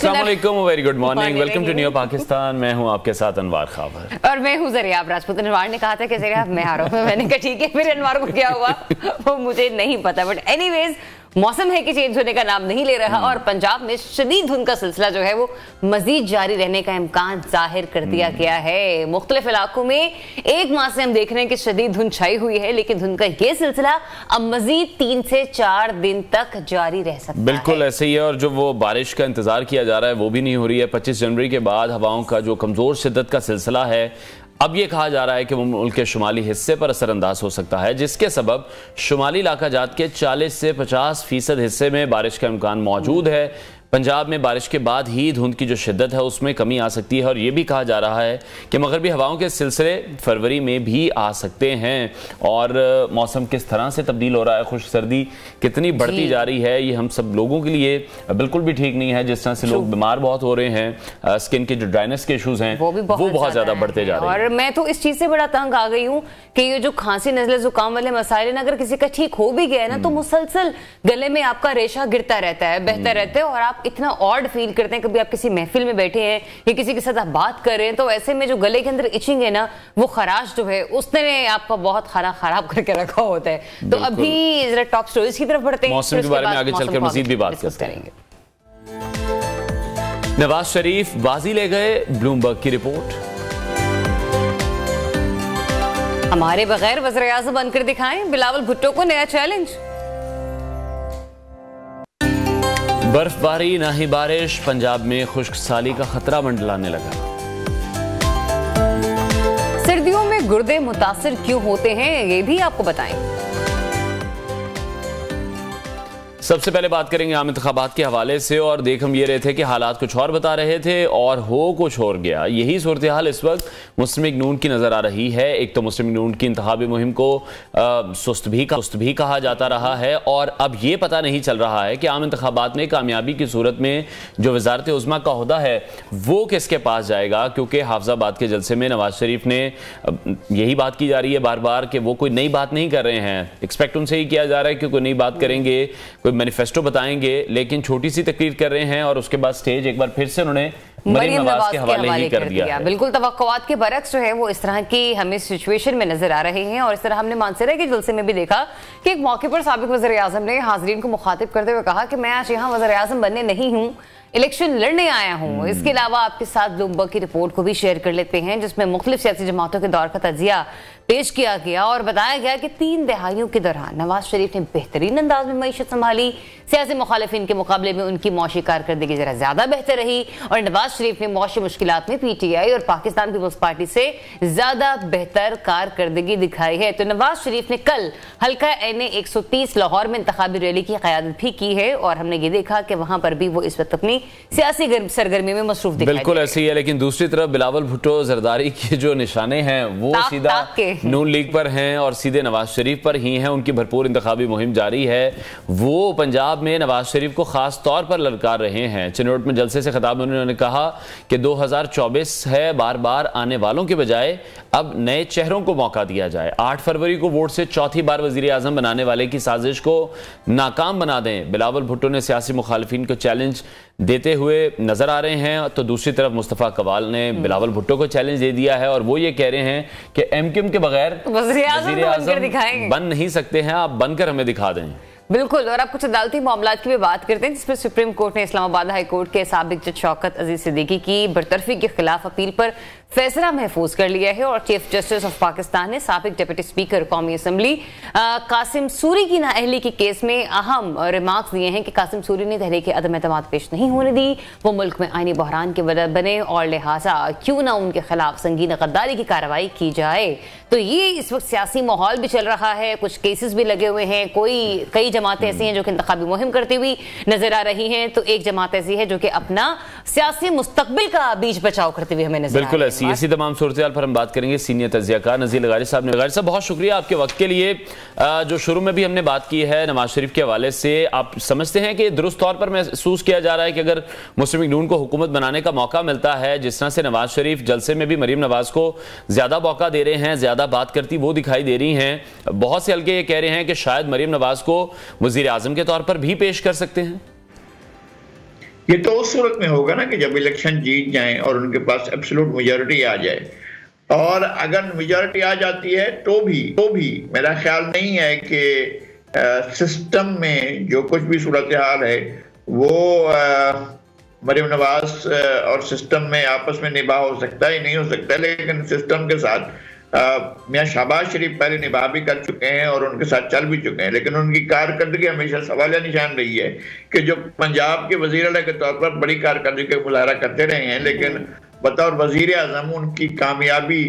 अस्सलाम वालेकुम, very good morning, welcome to new Pakistan. मैं हूं आपके साथ अनवार खावर और मैं हूं ज़रियाब राजपूत। अनवार ने कहा था कि ज़रियाब मैं आ रहा हूं, मैंने कहा ठीक है। फिर अनवार को क्या हुआ वो मुझे नहीं पता, बट एनीवेज मौसम है कि चेंज होने का नाम नहीं ले रहा और पंजाब में शदीद धुंध का सिलसिला जो है वो मजीद जारी रहने का इम्कान जाहिर कर दिया गया है। मुख्तलिफ इलाकों में एक माह से हम देख रहे हैं कि शदीद धुंध छाई हुई है, लेकिन धुंध का ये सिलसिला अब मजीद 3 से 4 दिन तक जारी रह सकता है। बिल्कुल ऐसे ही है, और जो वो बारिश का इंतजार किया जा रहा है वो भी नहीं हो रही है। 25 जनवरी के बाद हवाओं का जो कमजोर शिद्दत का सिलसिला है, अब ये कहा जा रहा है कि वो मुल्क के शुमाली हिस्से पर असरअंदाज हो सकता है, जिसके सबब शुमाली इलाका जात के 40 से 50% हिस्से में बारिश का इम्कान मौजूद है। पंजाब में बारिश के बाद ही धुंध की जो शिद्दत है उसमें कमी आ सकती है, और ये भी कहा जा रहा है कि मगरबी हवाओं के सिलसिले फरवरी में भी आ सकते हैं। और मौसम किस तरह से तब्दील हो रहा है, खुश सर्दी कितनी बढ़ती जा रही है, ये हम सब लोगों के लिए बिल्कुल भी ठीक नहीं है। जिस तरह से लोग बीमार बहुत हो रहे हैं, स्किन के जो ड्राइनेस के इश्यूज हैं वो बहुत ज्यादा बढ़ते जा रहे हैं। और मैं तो इस चीज से बड़ा तंग आ गई हूँ कि ये जो खांसी नजले जुकाम वाले मसाइल, अगर किसी का ठीक हो भी गया है ना तो मुसलसल गले में आपका रेशा गिरता रहता है, बहता रहता है, और आप इतना ऑड फील करते हैं। कभी आप किसी महफिल में बैठे हैं या किसी के साथ आप बात कर रहे हैं तो ऐसे में जो गले के अंदर इचिंग है ना, वो खराश जो है उसने आपका बहुत खाना खराब करके रखा होता है। तो अभी जरा टॉप स्टोरीज की तरफ बढ़ते हैं, मौसम के बारे में आगे चलकर मजीद भी बात करेंगे। नवाज शरीफ बाजी ले गए, ब्लूमबर्ग की रिपोर्ट। हमारे बगैर वज़ीर आज़म बनकर दिखाएं, बिलावल भुट्टो को नया चैलेंज। बर्फबारी ना ही बारिश, पंजाब में खुश्क साली का खतरा मंडलाने लगा। सर्दियों में गुर्दे मुतासिर क्यों होते हैं, ये भी आपको बताएं। सबसे पहले बात करेंगे आम इंतखाबात के हवाले से, और देख हम ये रहे थे कि हालात कुछ और बता रहे थे और हो कुछ और गया। यही सूरत हाल इस वक्त मुस्लिम लीग नून की नजर आ रही है। एक तो मुस्लिम लीग नून की इंतखाबी मुहिम को सुस्त भी कहा जाता रहा है, और अब ये पता नहीं चल रहा है कि आम इंतखाबात में कामयाबी की सूरत में जो वजारत उज़्मा का ओहदा है वो किसके पास जाएगा, क्योंकि हाफिजाबाद के जलसे में नवाज शरीफ ने यही बात की जा रही है बार बार कि वो कोई नई बात नहीं कर रहे हैं। एक्सपेक्ट उनसे ही किया जा रहा है कि कोई नई बात करेंगे, कोई मैनिफेस्टो बताएंगे, लेकिन छोटी सी तकरीर कर रहे हैं और उसके बाद स्टेज एक बार फिर से उन्होंने मरीम नवाज के हवाले ही कर दिया। बिल्कुल तवक्कुआत के बरक्स जो है वो इस तरह की हमें सिचुएशन में नजर आ रहे हैं। और इस तरह हमने मानसरा के जलसे में भी देखा कि एक मौके पर साबिक वज़ीर आज़म ने हाज़रीन को मुखातिब करते हुए कहा कि मैं आज यहाँ वज़ीर आज़म बनने नहीं हूँ, इलेक्शन लड़ने आया हूँ। इसके अलावा आपके साथ ब्लूमबर्ग की रिपोर्ट को भी शेयर कर लेते हैं, जिसमें मुख्तलिफ सियासी जमातों के दौर का तजिया पेश किया गया और बताया गया कि 3 दहाइयों के दौरान नवाज शरीफ ने बेहतरीन अंदाज में मईशत संभाली। सियासी मुखालिफिन के मुकाबले में उनकी मौशी कारकर्दगी जरा ज्यादा बेहतर रही, और नवाज शरीफ ने मौशी मुश्किलात में PTI और पाकिस्तान पीपल्स पार्टी से ज्यादा बेहतर कारकर्दगी दिखाई है। तो नवाज शरीफ ने कल हल्का NA 130 लाहौर में इंतखाबी रैली की क़यादत भी की है, और हमने ये देखा कि वहां पर भी वो इस वक्त अपनी सियासी सरगर्मी में मसरूफ दिखाई। बिल्कुल ऐसे ही है, लेकिन दूसरी तरफ बिलावल भुट्टो जरदारी के जो निशाने हैं वो सीधा नून लीग पर हैं और सीधे नवाज शरीफ पर ही हैं। उनकी भरपूर इंतखाबी मुहिम जारी है। वो पंजाब में नवाज शरीफ को खास तौर पर ललकार रहे हैं। चिनोट में जलसे से खिताब में उन्होंने कहा कि 2024 है, बार बार आने वालों के बजाय अब नए चेहरों को मौका दिया जाए। 8 फरवरी को वोट से चौथी बार वजीर आजम बनाने वाले की साजिश को नाकाम बना दें, बिलावल भुट्टो ने सियासी मुखालिफिन को चैलेंज देते हुए नजर आ रहे हैं। तो दूसरी तरफ मुस्तफा कवाल ने बिलावल भुट्टो को चैलेंज दे दिया है, और वो ये कह रहे हैं कि MQM के बगैर वज़ीर आज़म बन नहीं सकते हैं, आप बनकर हमें दिखा दें। बिल्कुल। और अब कुछ अदालती मामलात की भी बात करते हैं, जिसपर सुप्रीम कोर्ट ने इस्लामाबाद हाई कोर्ट के साबिक जज शौकत अजीज सिद्दीकी की बरतरफी के खिलाफ अपील पर फैसला महफूज कर लिया है। और चीफ जस्टिस ऑफ पाकिस्तान ने साबिक डिप्टी स्पीकर कौमी असम्बली कासिम सूरी की नाअहली के केस में अहम रिमार्क्स दिए हैं कि कासिम सूरी ने तहरीक अदम एतमाद पेश नहीं होने दी, वो मुल्क में आईनी बहरान के वजह बने, और लिहाजा क्यों ना उनके खिलाफ संगीन गद्दारी की कार्रवाई की जाए। तो ये इस वक्त सियासी माहौल भी चल रहा है, कुछ केसेस भी लगे हुए हैं। कई जमातें ऐसी हैं जो कि इंतखाबी मुहिम करती हुई नजर आ रही हैं, तो एक जमात ऐसी है जो कि अपना सियासी मुस्तकबिल का बीज बचाव करते हुए हमें नजर आ रही है। इसी तमाम सूरत पर हम बात करेंगे सीनियर तजियाकार नज़ीर लगारी साहब ने। लगारी साहब, बहुत शुक्रिया आपके वक्त के लिए। जो शुरू में भी हमने बात की है नवाज शरीफ के हवाले से, आप समझते हैं कि दुरुस्त तौर पर महसूस किया जा रहा है कि अगर मुस्लिम लीग नून को हुकूमत बनाने का मौका मिलता है, जिस तरह से नवाज शरीफ जलसे में भी मरीम नवाज को ज्यादा मौका दे रहे हैं, ज्यादा बात करती वो दिखाई दे रही हैं, बहुत से हल्के ये कह रहे हैं कि शायद मरीम नवाज को वजीर आजम के तौर पर भी पेश कर सकते हैं। ये तो उस सूरत में होगा ना कि जब इलेक्शन जीत जाएं और उनके पास एब्सोल्यूट मेजॉरिटी आ जाए। और अगर मेजॉरिटी आ जाती है तो भी मेरा ख्याल नहीं है कि सिस्टम में जो कुछ भी सूरत हाल है वो मरियम नवाज और सिस्टम में आपस में निभा हो सकता है, नहीं हो सकता, लेकिन सिस्टम के साथ मियां शहबाज शरीफ पहले निभा भी कर चुके हैं और उनके साथ चल भी चुके हैं। लेकिन उनकी कारकर्दगी हमेशा सवालिया निशान रही है कि जो पंजाब के वजीर आला के तौर पर बड़ी कारकर्दगी का मुजाहरा करते रहे हैं, लेकिन बतौर वजीर आजम उनकी कामयाबी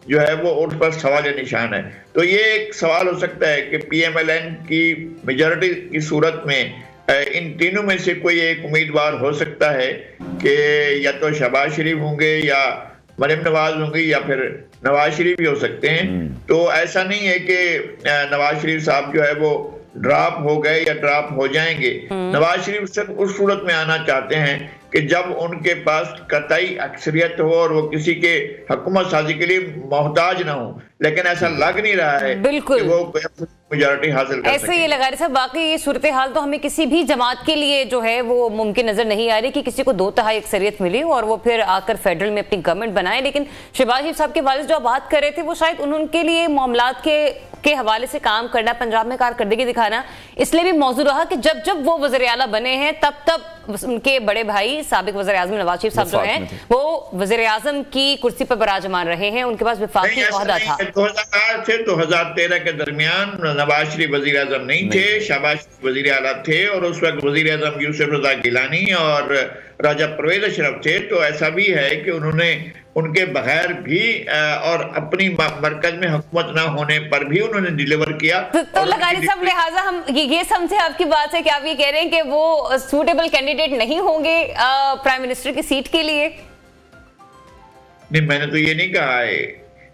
जो है वो उस पर सवालिया निशान है। तो ये एक सवाल हो सकता है कि PMLN की मेजॉरिटी की सूरत में इन तीनों में से कोई एक उम्मीदवार हो सकता है कि या तो शहबाज शरीफ होंगे या मरियम नवाज होंगी या फिर नवाज शरीफ भी हो सकते हैं। तो ऐसा नहीं है कि नवाज शरीफ साहब जो है वो ड्रॉप हो गए या ड्रॉप हो जाएंगे। नवाज शरीफ सिर्फ उस सूरत में आना चाहते हैं कि जब उनके पास कतई अक्सरियत हो और वो किसी के हुकूमत साजी के लिए मोहताज ना हो, लेकिन ऐसा लग नहीं रहा है बिल्कुल कि वो मेजॉरिटी हासिल कर ऐसे ये लगा रहे साहब। बाकी ये सूरत हाल तो हमें किसी भी जमात के लिए जो है वो मुमकिन नजर नहीं आ रही कि किसी को 2/3 अक्सरियत मिली और वो फिर आकर फेडरल में अपनी गवर्नमेंट बनाए। लेकिन शहबाज शरीफ साहब के वालिद जो बात कर रहे थे वो शायद उनके लिए मामलात के हवाले से काम करना, पंजाब में कारकर्दगी दिखाना इसलिए भी मौजूद रहा कि जब जब वो वज़ीर आला बने हैं तब उनके बड़े भाई साबिक वज़ीर आज़म नवाज शरीफ साहब जो हैं वो वज़ीर आज़म की कुर्सी पर विराजमान रहे हैं, उनके पास वफाकी ओहदा था। 2008 से 2013 के दरमियान नवाज शरीफ वज़ीर आज़म नहीं थे, शहबाज शरीफ वज़ीर आला थे और उस वक्त वज़ीर आज़म यूसुफ रज़ा गिलानी और राजा परवेज अशरफ थे। तो ऐसा भी है कि उन्होंने उनके बगैर भी और अपनी मरकज में हुकूमत ना होने पर भी उन्होंने डिलीवर किया। तो लगानी साहब लिहाजा हम ये समझे आपकी बात है कि आप ये कह रहे हैं कि वो सूटेबल कैंडिडेट नहीं होंगे प्राइम मिनिस्टर की सीट के लिए? नहीं, मैंने तो ये नहीं कहा है,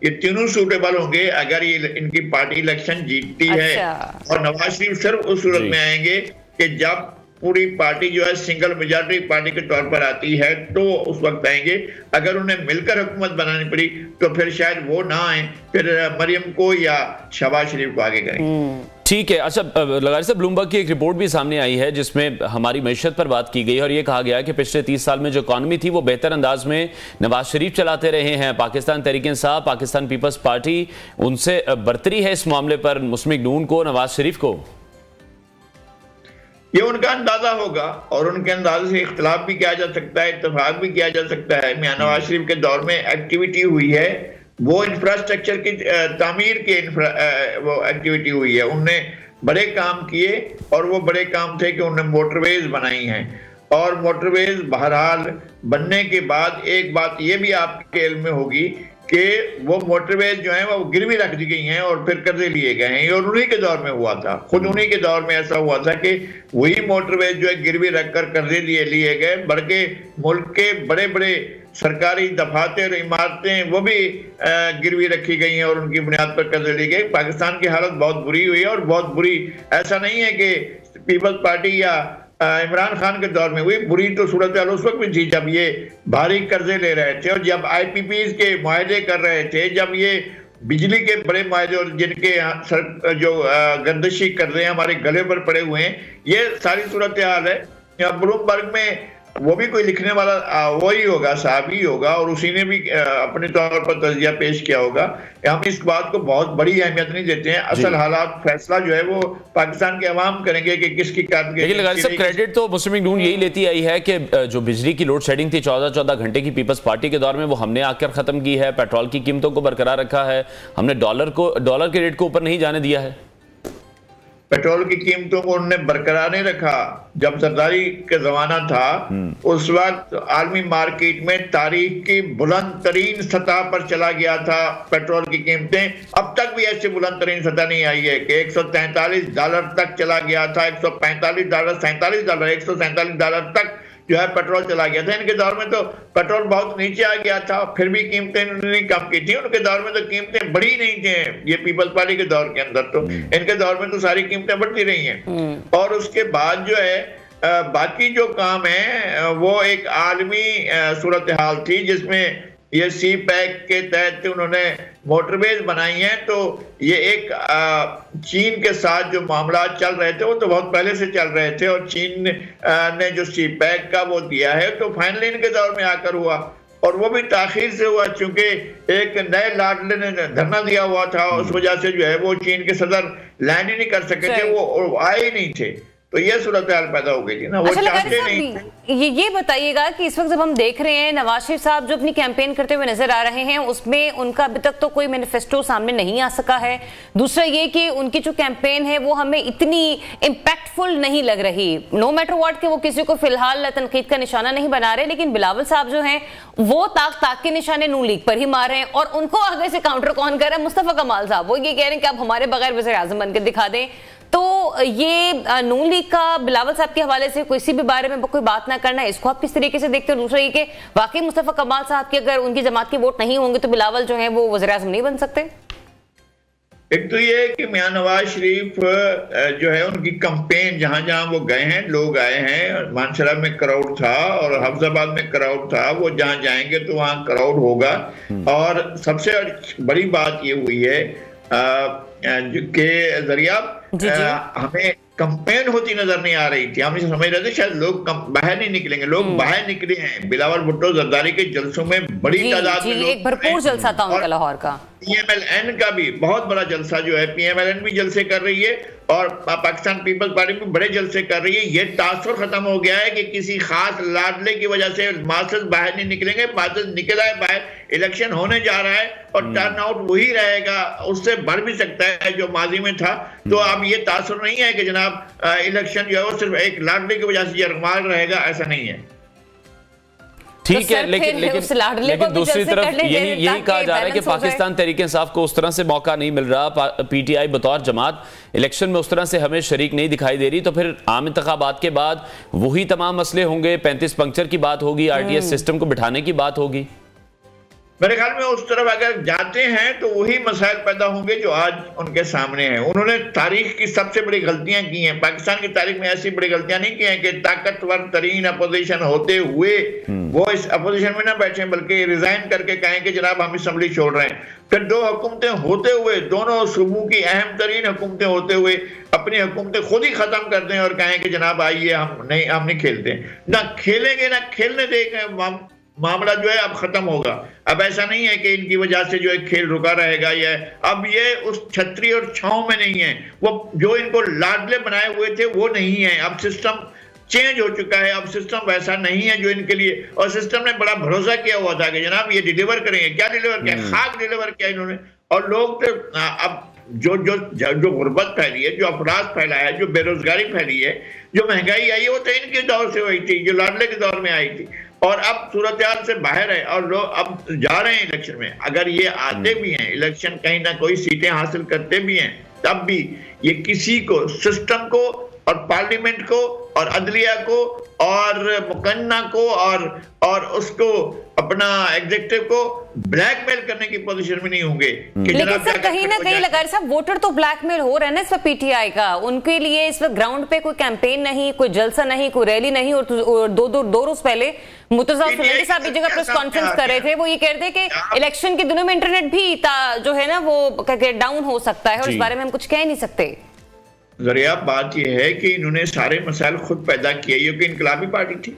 ये तीनों सूटेबल होंगे अगर ये इनकी पार्टी इलेक्शन जीतती है। और नवाज शरीफ सिर्फ उस सूरत में आएंगे कि जब पूरी पार्टी जो है सिंगल मेजॉरिटी पार्टी के तौर पर आती है तो उस वक्त आएंगे। अगर उन्हें मिलकर हुकूमत बनानी पड़ी तो फिर शायद वो ना आए, फिर मरियम को या शहबाज शरीफ को आगे करेंगे। ठीक है। अच्छा लगारी साहब, ब्लूमबर्ग की एक रिपोर्ट भी सामने आई है जिसमें हमारी मैशत पर बात की गई है और ये कहा गया है कि पिछले 30 साल में जो इकॉनमी थी वो बेहतर अंदाज में नवाज शरीफ चलाते रहे हैं। पाकिस्तान तहरीक इंसाफ, पाकिस्तान पीपल्स पार्टी, उनसे बरतरी है इस मामले पर मुस्लिम नून को, नवाज शरीफ को। ये उनका अंदाजा होगा और उनके अंदाजे से इख्तलाफ भी किया जा सकता है, इत्तेफाक भी किया जा सकता है। मियां नवाज शरीफ के दौर में एक्टिविटी हुई है, वो इंफ्रास्ट्रक्चर की तामीर की वो एक्टिविटी हुई है, उनने बड़े काम किए और वो बड़े काम थे कि उन्होंने मोटरवेज बनाई हैं। और मोटरवेज बहरहाल बनने के बाद एक बात ये भी आपके इल्म में होगी कि वो मोटरवेज जो है वो गिरवी रख दी गई हैं और फिर कर्जे लिए गए हैं। और उन्हीं के दौर में हुआ था, खुद उन्हीं के दौर में ऐसा हुआ था कि वही मोटरवेज जो है गिरवी रखकर कर्जे लिए गए, बल्कि मुल्क के बड़े बड़े सरकारी दफातर और इमारतें वो भी गिरवी रखी गई हैं और उनकी बुनियाद पर कर्जे लिए गए। पाकिस्तान की हालत बहुत बुरी हुई है और बहुत बुरी, ऐसा नहीं है कि पीपल्स पार्टी या इमरान खान के दौर में हुई, बुरी तो सूरत हाल उस वक्त भी थी जब ये भारी कर्जे ले रहे थे और जब IPPs के मुआहदे कर रहे थे, जब ये बिजली के बड़े मुआहदे और जिनके जो गर्दिशी कर्जे हमारे गले पर पड़े हुए हैं, ये सारी सूरत हाल है। ब्लूमबर्ग में वो भी कोई लिखने वाला वही होगा, साहब ही होगा और उसी ने भी अपने तौर पर तजिया पेश किया होगा। हम इस बात को बहुत बड़ी अहमियत नहीं देते हैं, असल हालात फैसला जो है वो पाकिस्तान के अवाम करेंगे कि किसकी क्रेडिट तो मुस्लिम नून यही लेती आई है कि जो बिजली की लोड शेडिंग थी 14 घंटे की पीपल्स पार्टी के दौर में, वो हमने आकर खत्म की है। पेट्रोल की कीमतों को बरकरार रखा है, हमने डॉलर के रेट को ऊपर नहीं जाने दिया है। पेट्रोल की कीमतों को उन्होंने बरकरार नहीं रखा। जब सरदारी का जमाना था उस वक्त आलमी मार्केट में तारीख की बुलंद तरीन सतह पर चला गया था पेट्रोल की कीमतें। अब तक भी ऐसी बुलंद तरीन सतह नहीं आई है कि $143 तक चला गया था, $145, $47, $147 तक जो है पेट्रोल चला गया था। इनके दौर में तो पेट्रोल बहुत नीचे आ गया था, फिर भी कीमतें इन्होंने कम की थी। उनके दौर में तो कीमतें बढ़ी नहीं थी, ये पीपल्स पार्टी के दौर के अंदर तो इनके दौर में तो सारी कीमतें बढ़ती रही हैं। और उसके बाद जो है बाकी जो काम है वो एक आलमी सूरत हाल थी जिसमें ये CPEC के तहत उन्होंने मोटरवेज बनाई हैं, तो ये एक चीन के साथ जो मामला चल रहे थे वो तो बहुत पहले से चल रहे थे, और चीन ने जो सी पैक का वो दिया है तो फाइनली इनके दौर में आकर हुआ, और वो भी ताखीर से हुआ क्योंकि एक नए लाडले ने धरना दिया हुआ था, उस वजह से जो है वो चीन के सदर लैंड ही नहीं कर सके थे, वो आए ही नहीं थे, तो ये सूरत हाल पैदा हो गई थी ना, वो चाहते नहीं। ये बताइएगा कि इस वक्त जब हम देख रहे हैं नवाज शरीफ साहब जो अपनी कैंपेन करते हुए नजर आ रहे हैं, उसमें उनका अभी तक तो कोई मैनिफेस्टो सामने नहीं आ सका है। दूसरा ये कि उनकी जो कैंपेन है वो हमें इतनी इम्पैक्टफुल नहीं लग रही, नो मैटर व्हाट कि वो किसी को फिलहाल तनकीद का निशाना नहीं बना रहे, लेकिन बिलावल साहब जो हैं वो ताक के निशाने नून लीग पर ही मार रहे हैं, और उनको आगे से काउंटर कौन कर रहा है? मुस्तफा कमाल साहब, वो ये कह रहे हैं कि आप हमारे बगैर वज़ीर आज़म बनकर दिखा दें। तो ये नून लीग का बिलावल साहब के हवाले से किसी भी बारे में कोई बात ना करना, इसको आप किस तरीके से देखते हो? दूसरा ये कि वाकई मुस्तफा कमाल साहब की अगर उनकी जमात के वोट नहीं होंगे तो बिलावल जो है वो वज़ीर आज़म नहीं बन सकते। एक तो ये कि मियां नवाज शरीफ जो है उनकी कैंपेन जहां जहां वो गए हैं, लोग आए हैं, मानसरा में क्राउड था और हफ्जाबाद में क्राउड था, वो जहां जाएंगे तो वहां क्राउड होगा। और सबसे बड़ी बात ये हुई है के जरिया हमें कंपेन होती नजर नहीं आ रही थी, हम इसे समझ रहे थे शायद लोग बाहर नहीं निकलेंगे, लोग बाहर निकले हैं। बिलावल भुट्टो जरदारी के जलसों में बड़ी तादाद में एक भरपूर जलसा था उनका लाहौर का, PMLN का भी बहुत बड़ा जलसा जो है, PMLN भी जलसे कर रही है और पाकिस्तान पीपल्स पार्टी भी बड़े जलसे कर रही है। ये तासुर खत्म हो गया है कि किसी खास लाडले की वजह से मासेस बाहर नहीं निकलेंगे, मासेस निकल आए बाहर, इलेक्शन होने जा रहा है और टर्न आउट वही रहेगा, उससे बढ़ भी सकता है जो माजी में था। तो अब ये तासुर नहीं है कि जनाब इलेक्शन जो है वो सिर्फ एक लाडले की वजह से यरमाल रहेगा, ऐसा नहीं है। ठीक है, लेकिन दूसरी तरफ यही कहा जा रहा है कि पाकिस्तान तहरीक इंसाफ को उस तरह से मौका नहीं मिल रहा, PTI बतौर जमात इलेक्शन में उस तरह से हमें शरीक नहीं दिखाई दे रही, तो फिर आम इंतखाबात के बाद वही तमाम मसले होंगे, 35 पंक्चर की बात होगी, RTS सिस्टम को बिठाने की बात होगी। मेरे ख्याल में उस तरफ अगर जाते हैं तो वही मसाइल पैदा होंगे जो आज उनके सामने हैं। उन्होंने तारीख की सबसे बड़ी गलतियां की हैं, पाकिस्तान की तारीख में ऐसी बड़ी गलतियां नहीं की हैं कि ताकतवर तरीन अपोजिशन होते हुए वो इस अपोजिशन में ना बैठे, बल्कि रिजाइन करके कहें कि जनाब हम असम्बली छोड़ रहे हैं। फिर दो हुकूमतें होते हुए, दोनों सूबों की अहम तरीन हुकूमतें होते हुए अपनी हुकूमतें खुद ही खत्म कर दें और कहें कि जनाब आइए हम नहीं खेलते, ना खेलेंगे ना खेलने देंगे, मामला जो है अब खत्म होगा। अब ऐसा नहीं है कि इनकी वजह से जो है खेल रुका रहेगा, या अब ये उस छतरी और छांव में नहीं है, वो जो इनको लाडले बनाए हुए थे वो नहीं है। अब सिस्टम चेंज हो चुका है, अब सिस्टम वैसा नहीं है जो इनके लिए, और सिस्टम ने बड़ा भरोसा किया हुआ था कि जनाब ये डिलीवर करेंगे। क्या डिलीवर किया? खाक डिलीवर किया इन्होंने। और लोग तो अब जो गुर्बत फैली है, जो अपराध फैला है, जो बेरोजगारी फैली है, जो महंगाई आई है, वो तो इनके दौर से हुई थी, जो लाडले के दौर में आई थी, और अब सूरत हाल से बाहर है और लोग अब जा रहे हैं इलेक्शन में। अगर ये आते भी हैं इलेक्शन, कहीं ना कोई सीटें हासिल करते भी हैं, तब भी ये किसी को, सिस्टम को और पार्लियामेंट को और अदलिया को और मुकन्ना को और उसको अपना एग्जीक्यूटिव को ब्लैकमेल करने की पोजीशन में नहीं होंगे। लेकिन सर कहीं ना कहीं लगार साहब वोटर तो ब्लैकमेल हो रहे हैं ना इस वक्त PTI का, उनके लिए इस वक्त ग्राउंड पे कोई कैंपेन नहीं, कोई जलसा नहीं, कोई रैली नहीं। और दो रोज पहले मुर्तजा सुलेनी साहब एक जगह प्रेस कॉन्फ्रेंस कर रहे थे, वो ये कह रहे थे कि इलेक्शन के दिनों में इंटरनेट भी जो है ना वो डाउन हो सकता है और इस बारे में हम कुछ कह नहीं सकते। जरिया बात यह है कि इन्होंने सारे मसाइल खुद पैदा किए, ये कोई इनकलाबी पार्टी थी,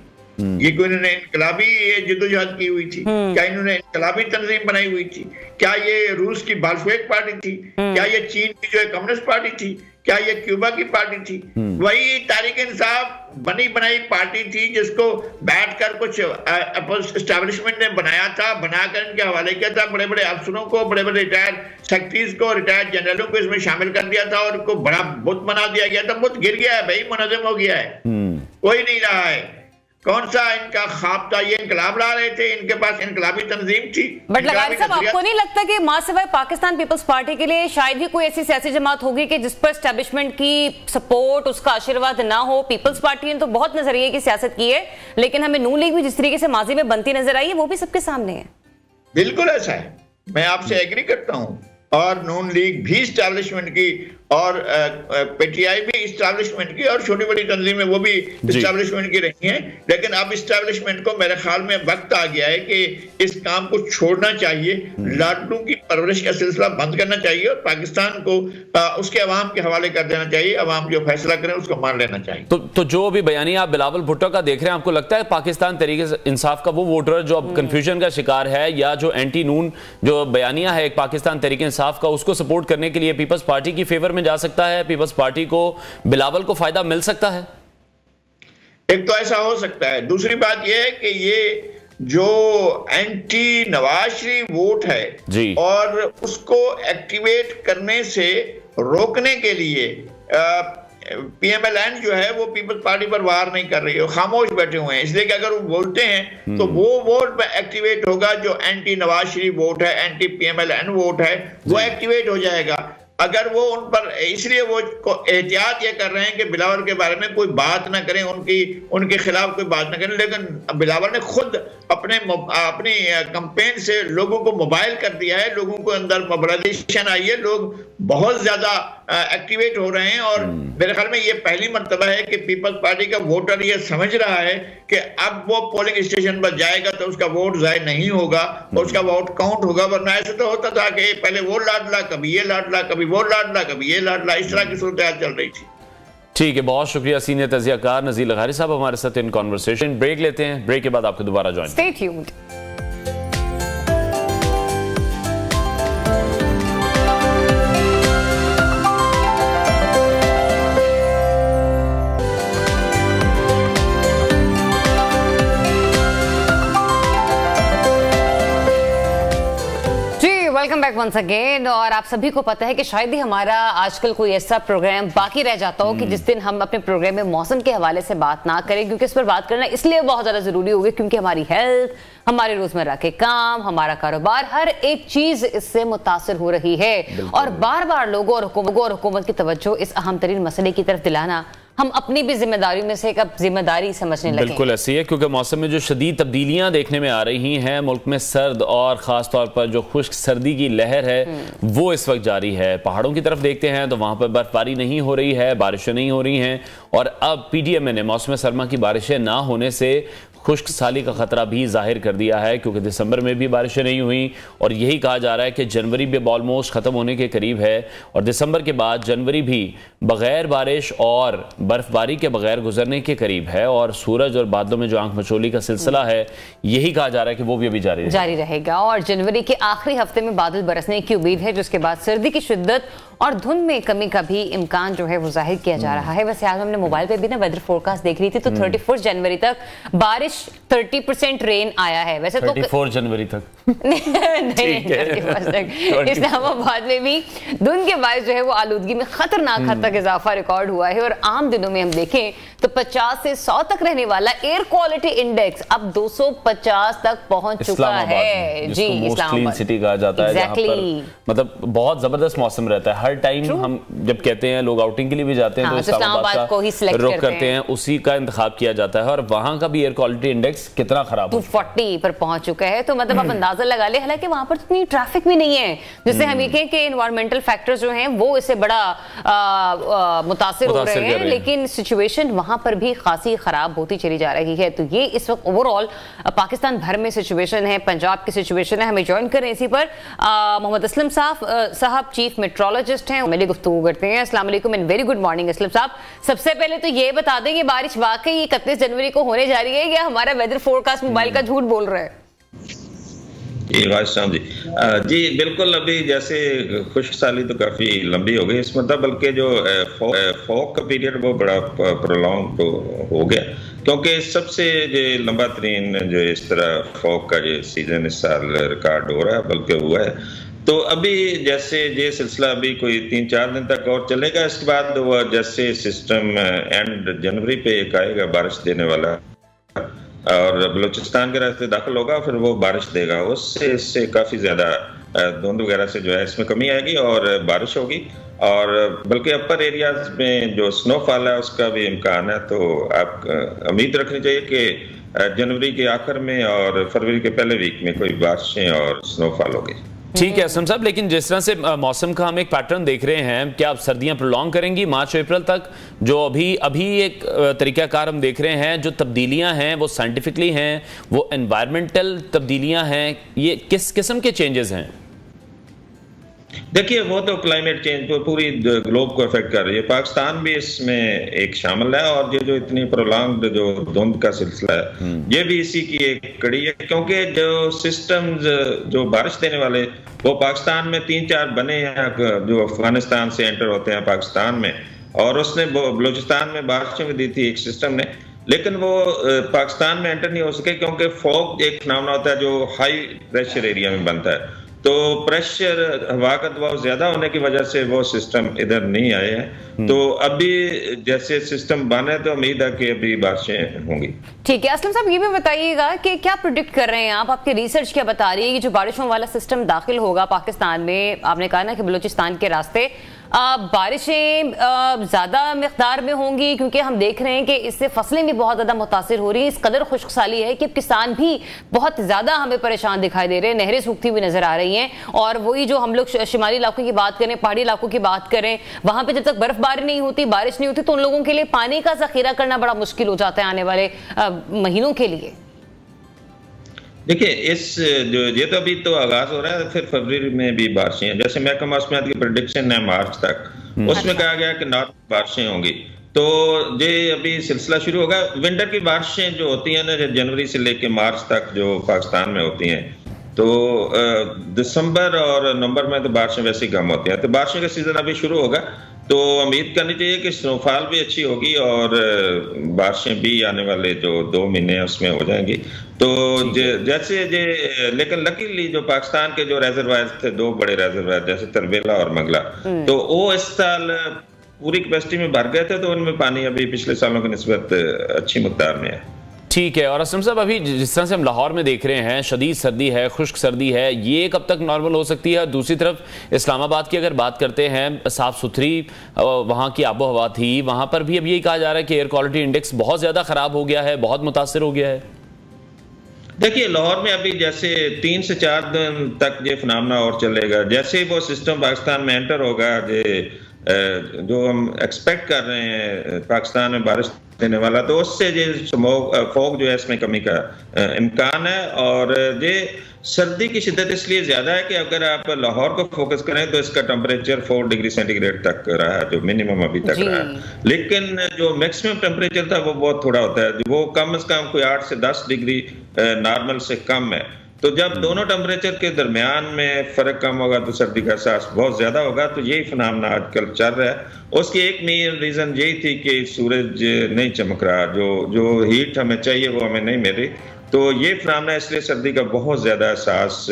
ये कोई इन्होंने इनकलाबी जद्दोजहद की हुई थी, क्या इन्होंने इनकलाबी तंजीम बनाई हुई थी, क्या ये रूस की बाल्शेविक पार्टी थी, क्या ये चीन की जो है कम्युनिस्ट पार्टी थी, क्या ये क्यूबा की पार्टी थी? वही तहरीक इंसाफ बनी बनाई पार्टी थी जिसको बैठकर कुछ एस्टैब्लिशमेंट ने बनाया था, बनाकर इनके हवाले किया था, बड़े बड़े अफसरों को, बड़े बड़े रिटायर्ड सेक्रेटरीज को, रिटायर्ड जनरलों को इसमें शामिल कर दिया था और इनको बड़ा बुत बना दिया गया था। बुत गिर गया है भाई, मुनज़्ज़म हो गया है, कोई नहीं रहा है। कौन सा इनका ख्वाब था? ये इनकलाब ला रहे थे, इनके पास इनकलाबी तंजीम थी। बट लगार साहब आपको नहीं लगता कि मां सिवाय पाकिस्तान पीपल्स पार्टी के लिए शायद ही कोई ऐसी सियासी जमात होगी कि जिस पर एस्टैब्लिशमेंट की सपोर्ट, उसका आशीर्वाद ना हो? पीपल्स पार्टी ने तो बहुत नजरिए की सियासत की है, लेकिन हमें नून लीग भी जिस तरीके से माजी में बनती नजर आई है वो भी सबके सामने है। बिल्कुल ऐसा है, मैं आपसे एग्री करता हूँ। और नून लीग भी एस्टैब्लिशमेंट की और पीटीआई भी इस्टेब्लिशमेंट की और छोटी बड़ी तंजीमें वो भी इस्टेब्लिशमेंट की रही हैं, लेकिन अब इस्टेब्लिशमेंट को मेरे ख्याल में वक्त आ गया है कि इस काम को छोड़ना चाहिए, लाडलू की परवरिश का सिलसिला बंद करना चाहिए और पाकिस्तान को उसके अवाम के हवाले कर देना चाहिए। अवाम जो फैसला करें उसको मान लेना चाहिए। तो जो अभी बयानिया आप बिलावल भुट्टो का देख रहे हैं, आपको लगता है पाकिस्तान तहरीक इंसाफ का वो वोटर जो अब कंफ्यूजन का शिकार है, या जो एंटी नून जो बयानिया है एक पाकिस्तान तहरीक इंसाफ का, उसको सपोर्ट करने के लिए पीपल्स पार्टी की फेवर में जा सकता है? पीपल्स पार्टी को बिलावल को फायदा मिल सकता है? एक तो ऐसा हो सकता है। दूसरी बात यह है कि ये जो एंटी नवाज शरीफ वोट है जी, और उसको एक्टिवेट करने से रोकने के लिए पीएमएलएन जो है वो पीपल्स पार्टी पर वार नहीं कर रही है, खामोश बैठे हुए हैं। इसलिए कि अगर वो बोलते हैं तो वो वोट एक्टिवेट होगा, जो एंटी नवाज शरीफ वोट है, एंटी पीएमएलएन वोट है, वो एक्टिवेट हो जाएगा। अगर वो उन पर, इसलिए वो एहतियात ये कर रहे हैं कि बिलावल के बारे में कोई बात ना करें, उनके खिलाफ कोई बात ना करें। लेकिन बिलावल ने खुद अपनी कैंपेन से लोगों को मोबाइल कर दिया है, लोगों को अंदर मोबिलाइजेशन आई है, लोग बहुत ज्यादा एक्टिवेट हो रहे हैं। और मेरे ख्याल में ये पहली मर्तबा है कि पीपल्स पार्टी का वोटर ये समझ रहा है कि अब वो पोलिंग स्टेशन पर जाएगा तो उसका वोट जाया नहीं होगा और उसका वोट काउंट होगा। वरना ऐसे तो होता था कि पहले वो लाडला, कभी ये लाडला, कभी वो लाडला, कभी ये लाडला, इस तरह की सूरत चल रही थी। ठीक है, बहुत शुक्रिया सीनियर तजियाकार नज़ीर लगारी साहब हमारे साथ इन कॉन्वर्सेशन। ब्रेक लेते हैं, ब्रेक के बाद आपको दोबारा join. Stay tuned. Welcome back once again. और आप सभी को पता है कि शायद ही हमारा आजकल कोई ऐसा प्रोग्राम बाकी रह जाता हो कि जिस दिन हम अपने प्रोग्राम में मौसम के हवाले से बात ना करें, क्योंकि इस पर बात करना इसलिए बहुत ज्यादा जरूरी हो गया क्योंकि हमारी हेल्थ, हमारे रोजमर्रा के काम, हमारा कारोबार, हर एक चीज इससे मुतासिर हो रही है। और बार बार लोगों और हुकूमत की तवज्जो इस अहम तरीन मसले की तरफ दिलाना हम अपनी भी जिम्मेदारी में से एक अब जिम्मेदारी समझने लगे। बिल्कुल ऐसी है, क्योंकि मौसम में जो शदीद तब्दीलियां देखने में आ रही हैं, मुल्क में सर्द और ख़ास तौर पर जो खुश्क सर्दी की लहर है वो इस वक्त जारी है। पहाड़ों की तरफ देखते हैं तो वहाँ पर बर्फबारी नहीं हो रही है, बारिशें नहीं हो रही हैं। और अब पीडीएमए ने मौसम सरमा की बारिशें ना होने से खुश्क साली का खतरा भी जाहिर कर दिया है, क्योंकि दिसंबर में भी बारिशें नहीं हुई और यही कहा जा रहा है कि जनवरी भी ऑलमोस्ट ख़त्म होने के करीब है और दिसंबर के बाद जनवरी भी बगैर बारिश और बर्फबारी के बगैर गुजरने के करीब है। और सूरज और बादलों में जो आंख मचोली का सिलसिला है, यही कहा जा रहा है कि वो भी अभी जारी रहेगा। और जनवरी के आखिरी हफ्ते में बादल बरसने की उम्मीद है, जिसके बाद सर्दी की शिद्दत और धुंध में कमी का भी इम्कान जो है वो जाहिर किया जा रहा है। वैसे आज हमने मोबाइल पे भी ना वेदर फोरकास्ट देख रही थी तो 31 जनवरी तक बारिश, 30% रेन आया है। वैसे 34 जनवरी तक नहीं, इस्लामाबाद में भी धुंध के बायस जो है वो आलूदगी में खतरनाक हद तक इजाफा रिकॉर्ड हुआ है। और आम दिनों में हम देखें तो 50 से 100 तक रहने वाला एयर क्वालिटी इंडेक्स अब 250 तक पहुंच चुका है। जी, इस्लामाबाद सिटी कहा जाता है, जहां पर मतलब बहुत जबरदस्त मौसम रहता है हर टाइम। हम जब कहते हैं लोग आउटिंग के लिए भी जाते हैं तो इस्लामाबाद को ही सिलेक्ट करते हैं, उसी का इंतखाब किया जाता है। और वहां का भी एयर क्वालिटी इंडेक्स कितना खराब 240 पर पहुंच चुका है। तो मतलब आप अंदाजा लगा ले, हालांकि वहां पर इतनी ट्रैफिक भी नहीं है जिससे हम ये कहें कि एनवायरमेंटल फैक्टर्स जो हैं वो इससे बड़ा मुतासिर हो रहे हैं, लेकिन सिचुएशन वहां पर भी खासी खराब होती चली जा रही है। तो ये इस वक्त ओवरऑल पाकिस्तान भर में सिचुएशन है, पंजाब की सिचुएशन है। हमें ज्वाइन करें इसी पर मोहम्मद असलम साहब चीफ मेट्रोलॉजिस्ट हैं, मेरी गुफ्तगू करते हैं। अस्सलाम वालेकुम and very good morning Aslam साहब। सबसे पहले तो ये बता दें कि बारिश वाकई 31 जनवरी को होने जा रही है या हमारा वेदर फोरकास्ट मोबाइल का झूठ बोल रहा है? जी बिल्कुल, अभी जैसे खुश्क साली तो काफ़ी लंबी हो गई इस मतलब, बल्कि जो फॉग का पीरियड वो बड़ा प्रोलॉन्ग हो गया, क्योंकि सबसे जो लंबा तरीन जो इस तरह फॉग का जो सीजन इस साल रिकॉर्ड हो रहा है, बल्कि हुआ है। तो अभी जैसे ये सिलसिला अभी कोई 3-4 दिन तक और चलेगा, इसके बाद वो जैसे सिस्टम एंड जनवरी पे एक आएगा बारिश देने वाला और बलूचिस्तान के रास्ते दाखिल होगा, फिर वो बारिश देगा, उससे इससे काफ़ी ज़्यादा धुंध वगैरह से जो है इसमें कमी आएगी और बारिश होगी। और बल्कि अपर एरियाज में जो स्नोफॉल है उसका भी इम्कान है। तो आप उम्मीद रखनी चाहिए कि जनवरी के आखिर में और फरवरी के पहले वीक में कोई बारिशें और स्नोफॉल होगी। ठीक है असलम साहब, लेकिन जिस तरह से मौसम का हम एक पैटर्न देख रहे हैं, क्या अब सर्दियां प्रोलॉन्ग करेंगी मार्च अप्रैल तक? जो अभी एक तरीकाकार हम देख रहे हैं, जो तब्दीलियां हैं वो साइंटिफिकली हैं, वो एनवायरमेंटल तब्दीलियां हैं, ये किस किस्म के चेंजेस हैं? देखिए, वो तो क्लाइमेट चेंज को पूरी ग्लोब को अफेक्ट कर रही है, पाकिस्तान भी इसमें एक शामिल है। और ये जो इतनी प्रोलॉन्ग्ड जो धुंध का सिलसिला है, ये भी इसी की एक कड़ी है, क्योंकि जो सिस्टम्स जो बारिश देने वाले वो पाकिस्तान में 3-4 बने हैं, जो अफगानिस्तान से एंटर होते हैं पाकिस्तान में, और उसने बलूचिस्तान में बारिशें भी दी थी एक सिस्टम ने, लेकिन वो पाकिस्तान में एंटर नहीं हो सके, क्योंकि फॉग एक फिनोमेना होता है जो हाई प्रेशर एरिया में बनता है। तो प्रेशर, हवा का दबाव ज्यादा होने की वजह से वो सिस्टम इधर नहीं आए हैं। तो अभी जैसे सिस्टम बने तो उम्मीद है कि अभी बारिशें होंगी। ठीक है असलम साहब, ये भी बताइएगा कि क्या प्रेडिक्ट कर रहे हैं आप, आपकी रिसर्च क्या बता रही है कि जो बारिशों वाला सिस्टम दाखिल होगा पाकिस्तान में, आपने कहा ना कि बलूचिस्तान के रास्ते बारिशें ज्यादा मिकदार में होंगी, क्योंकि हम देख रहे हैं कि इससे फसलें भी बहुत ज्यादा मुतासिर हो रही हैं। इस कदर खुश्कसाली है कि किसान भी बहुत ज्यादा हमें परेशान दिखाई दे रहे हैं, नहरें सूखती हुई नजर आ रही हैं। और वही जो हम लोग शिमाली इलाकों की बात करें, पहाड़ी इलाकों की बात करें, वहां पे जब तक बर्फबारी नहीं होती, बारिश नहीं होती, तो उन लोगों के लिए पानी का जखीरा करना बड़ा मुश्किल हो जाता है आने वाले महीनों के लिए। देखिए, ये तो अभी तो आगाज हो रहा है, फिर फरवरी में भी बारिशें हैं। जैसे महकमा मौसमियात की प्रेडिक्शन है मार्च तक, उसमें कहा गया कि नॉर्थ बारिशें होंगी। तो ये अभी सिलसिला शुरू होगा। विंटर की बारिशें जो होती हैं ना, जनवरी से लेके मार्च तक जो पाकिस्तान में होती हैं, तो दिसंबर और नवंबर में तो बारिशें वैसे ही कम होती हैं। तो बारिशों का सीजन अभी शुरू होगा, तो उम्मीद करनी चाहिए कि स्नोफॉल भी अच्छी होगी और बारिशें भी आने वाले जो 2 महीने उसमें हो जाएंगी। तो जैसे लेकिन लकीली जो पाकिस्तान के जो रेजरवायर थे, 2 बड़े रेजरवायर जैसे तरबेला और मंगला, तो वो इस साल पूरी कैपेसिटी में भर गए थे, तो उनमें पानी अभी पिछले सालों की निस्बत अच्छी मकदार में है। ठीक है। और असलम साहब, अभी जिस तरह से हम लाहौर में देख रहे हैं, शदीद सर्दी है, खुश्क सर्दी है, ये कब तक नॉर्मल हो सकती है? दूसरी तरफ इस्लामाबाद की अगर बात करते हैं, साफ सुथरी वहाँ की आबो हवा थी, वहाँ पर भी अब यही कहा जा रहा है कि एयर क्वालिटी इंडेक्स बहुत ज़्यादा ख़राब हो गया है, बहुत मुतासर हो गया है। देखिए, लाहौर में अभी जैसे 3 से 4 दिन तक ये फिनोमेना और चलेगा। जैसे वो सिस्टम पाकिस्तान में एंटर होगा, जो हम एक्सपेक्ट कर रहे हैं पाकिस्तान में बारिश देने वाला, तो उससे ये फॉग जो है इसमें कमी का इम्कान है। और ये सर्दी की शिद्दत इसलिए ज्यादा है कि अगर आप लाहौर को फोकस करें तो इसका टेम्परेचर 4 डिग्री सेंटीग्रेड तक रहा है, जो मिनिमम अभी तक रहा है। लेकिन जो मैक्सिमम टेम्परेचर था वो बहुत थोड़ा होता है, वो कम से कम कोई 8 से 10 डिग्री नॉर्मल से कम है। तो जब दोनों टेम्परेचर के दरमियान में फर्क कम होगा तो सर्दी का एहसास बहुत ज्यादा होगा। तो यही फिनोमेना आजकल चल रहा है। उसकी एक मेन रीजन यही थी कि सूरज नहीं चमक रहा, जो हीट हमें चाहिए वो हमें नहीं मिल रही। तो ये फिनोमेना इसलिए सर्दी का बहुत ज्यादा एहसास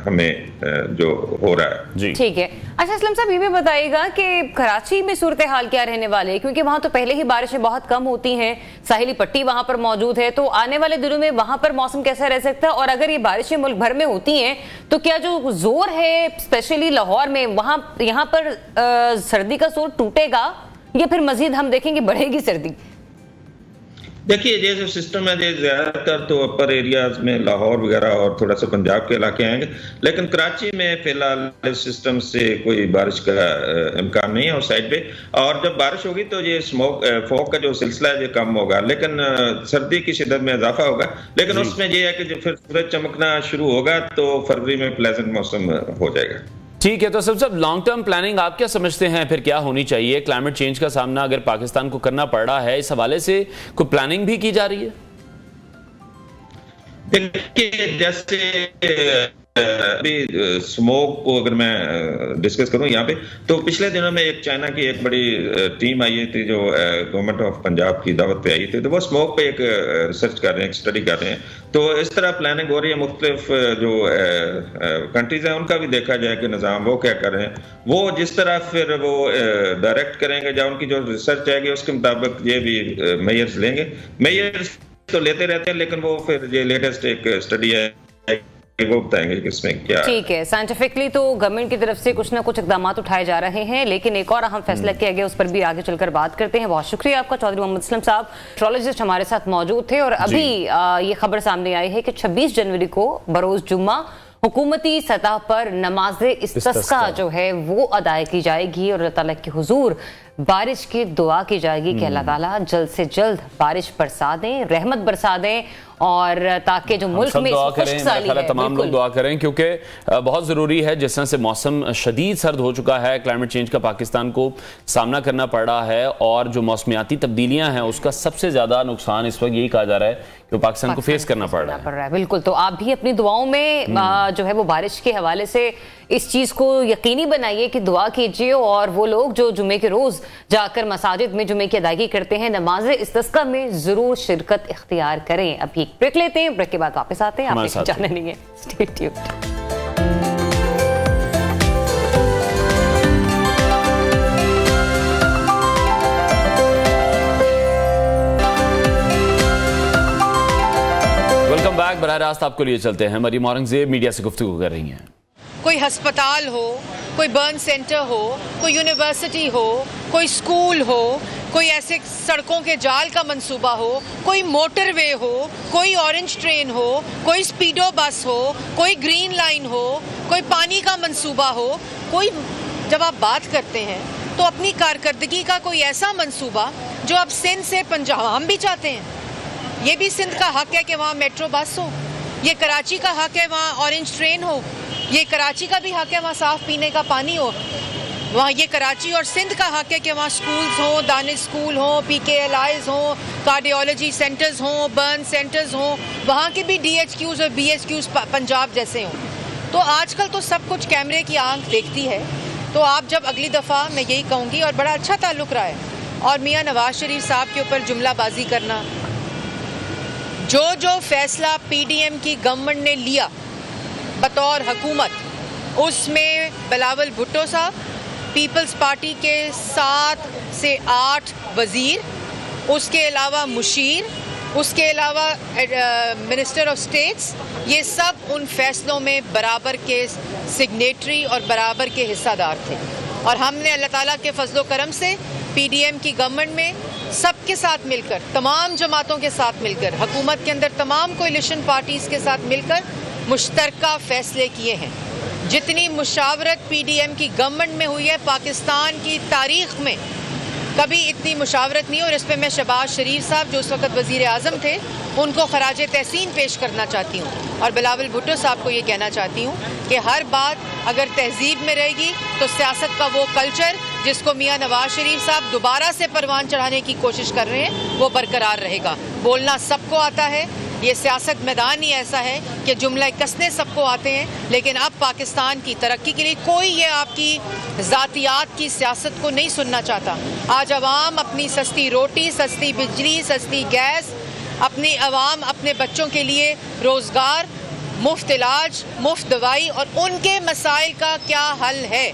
हमें जो हो रहा है जी। ठीक है। अच्छा असलम साहब, ये भी बताइएगा कि कराची में सूरत हाल क्या रहने वाले है, क्योंकि वहां तो पहले ही बारिशें बहुत कम होती हैं, साहिली पट्टी वहां पर मौजूद है, तो आने वाले दिनों में वहां पर मौसम कैसा रह सकता है? और अगर ये बारिशें मुल्क भर में होती हैं तो क्या जो जोर है स्पेशली लाहौर में, वहां यहाँ पर सर्दी का जोर टूटेगा या फिर मजीद हम देखेंगे बढ़ेगी सर्दी? देखिए, ये जो सिस्टम है ये ज्यादातर तो अपर एरियाज में लाहौर वगैरह और थोड़ा सा पंजाब के इलाके आएंगे, लेकिन कराची में फिलहाल इस सिस्टम से कोई बारिश का इम्कान नहीं है उस साइड पे। और जब बारिश होगी तो ये फॉग का जो सिलसिला है ये कम होगा, लेकिन सर्दी की शिद्दत में इजाफा होगा। लेकिन उसमें यह है कि जब फिर सूरज चमकना शुरू होगा तो फरवरी में प्लेजेंट मौसम हो जाएगा। ठीक है। तो सब लॉन्ग टर्म प्लानिंग आप क्या समझते हैं, फिर क्या होनी चाहिए? क्लाइमेट चेंज का सामना अगर पाकिस्तान को करना पड़ रहा है, इस हवाले से कोई प्लानिंग भी की जा रही है? देखिए, जैसे अभी स्मोक को अगर मैं डिस्कस करूं यहाँ पे, तो पिछले दिनों में एक चाइना की एक बड़ी टीम आई थी जो गवर्नमेंट ऑफ पंजाब की दावत पे आई थी। तो वो स्मोक पे एक रिसर्च कर रहे हैं, एक स्टडी कर रहे हैं। तो इस तरह प्लानिंग हो रही है। मुख्तलिफ जो कंट्रीज हैं उनका भी देखा जाए कि निज़ाम वो क्या कर रहे हैं, वो जिस तरह फिर वो डायरेक्ट करेंगे या उनकी जो रिसर्च आएगी उसके मुताबिक ये भी मेजर्स लेंगे। मेजर्स तो लेते रहते हैं, लेकिन वो फिर ये लेटेस्ट एक स्टडी है वो बताएंगे कि इसमें क्या। ठीक है। साइंटिफिकली तो गवर्नमेंट की तरफ से कुछ ना कुछ इकदाम उठाए जा रहे हैं, लेकिन एक और अहम फैसला किया गया, उस पर भी आगे चलकर बात करते हैं। बहुत शुक्रिया आपका चौधरी मोहम्मद असलम साहब, एस्ट्रोलॉजिस्ट हमारे साथ मौजूद थे। और अभी ये खबर सामने आई है कि 26 जनवरी को बरोज जुम्मा हुकूमती सतह पर नमाज़े इस्तिस्का जो है वो अदा की जाएगी और अल्लाह ताला के हुजूर बारिश की दुआ की जाएगी कि अल्लाह ताला जल्द से जल्द बारिश बरसा दें, रहमत बरसा दें, और ताकि जो मुल्क में खुशहाली है, तमाम लोग दुआ करें, क्योंकि बहुत ज़रूरी है। जिस तरह से मौसम शदीद सर्द हो चुका है, क्लाइमेट चेंज का पाकिस्तान को सामना करना पड़ रहा है, और जो मौसमियाती तब्दीलियां हैं उसका सबसे ज़्यादा नुकसान इस वक्त यही कहा जा रहा है कि पाकिस्तान को फेस करना पड़ रहा है। बिल्कुल, तो आप भी अपनी दुआओं में जो है वो बारिश के हवाले से इस चीज़ को यकीनी बनाइए कि दुआ कीजिए, और वो लोग जो जुमे के रोज़ जाकर मसाजिद में जुमे की अदायगी करते हैं, नमाज इस्तिस्का में ज़रूर शिरकत इख्तियार करें। अभी एक ब्रेक लेते हैं, ब्रेक के बाद वापस आते हैं। आप जाने नहीं है, स्टे ट्यून्ड। Welcome back. बराह रास्त आपको लिए चलते हैं। मरीम औरंगजेब मीडिया से गुफ्तगू कर रही हैं। कोई अस्पताल हो, कोई बर्न सेंटर हो, कोई यूनिवर्सिटी हो, कोई स्कूल हो, कोई ऐसे सड़कों के जाल का मंसूबा हो, कोई मोटरवे हो, कोई ऑरेंज ट्रेन हो, कोई स्पीडो बस हो, कोई ग्रीन लाइन हो, कोई पानी का मंसूबा हो, कोई जब आप बात करते हैं तो अपनी कारकर्दगी का कोई ऐसा मंसूबा जो अब सिंध से पंजाब, हम भी चाहते हैं, ये भी सिंध का हक है कि वहाँ मेट्रो बस हो, ये कराची का हक है वहाँ ऑरेंज ट्रेन हो, ये कराची का भी हक है वहाँ साफ पीने का पानी हो, वहाँ ये कराची और सिंध का हक है कि वहाँ स्कूल्स हों, दानिश स्कूल हों, PKLIs हों, कार्डियोलॉजी सेंटर्स हों, बर्न सेंटर्स हों, वहाँ के भी DHQs और BHQs पंजाब जैसे हों। तो आजकल तो सब कुछ कैमरे की आंख देखती है, तो आप जब अगली दफ़ा, मैं यही कहूँगी, और बड़ा अच्छा ताल्लुक़ रहा है, और मियाँ नवाज शरीफ साहब के ऊपर जुमलाबाजी करना, जो फैसला PDM की गवर्नमेंट ने लिया बतौर हुकूमत, उसमें बिलावल भुट्टो साहब, पीपल्स पार्टी के 7 से 8 वज़ीर, उसके अलावा मुशीर, उसके अलावा मिनिस्टर ऑफ स्टेट्स, ये सब उन फैसलों में बराबर के सिग्नेटरी और बराबर के हिस्सादार थे। और हमने अल्लाह ताला के फजलो करम से PDM की गवर्नमेंट में सबके साथ मिलकर, तमाम जमातों के साथ मिलकर, हुकूमत के अंदर तमाम कोलिशन पार्टीज़ के साथ मिलकर मुश्तरका फ़ैसले किए हैं। जितनी मुशावरत PDM की गवर्नमेंट में हुई है पाकिस्तान की तारीख़ में कभी इतनी मुशावरत नहीं, और इस पर मैं शहबाज शरीफ साहब जो उस वक्त वज़ीर आज़म थे उनको खराज तहसीन पेश करना चाहती हूँ, और बिलावल भुट्टो साहब को ये कहना चाहती हूँ कि हर बात अगर तहजीब में रहेगी तो सियासत का वो कल्चर जिसको मियाँ नवाज शरीफ साहब दोबारा से परवान चढ़ाने की कोशिश कर रहे हैं वो बरकरार रहेगा। बोलना सबको आता है, ये सियासत मैदान ही ऐसा है कि जुमला कसने सबको आते हैं, लेकिन अब पाकिस्तान की तरक्की के लिए कोई ये आपकी ज़ातियात की सियासत को नहीं सुनना चाहता। आज अवाम अपनी सस्ती रोटी, सस्ती बिजली, सस्ती गैस, अपनी अवाम अपने बच्चों के लिए रोज़गार, मुफ्त इलाज, मुफ्त दवाई, और उनके मसाइल का क्या हल है,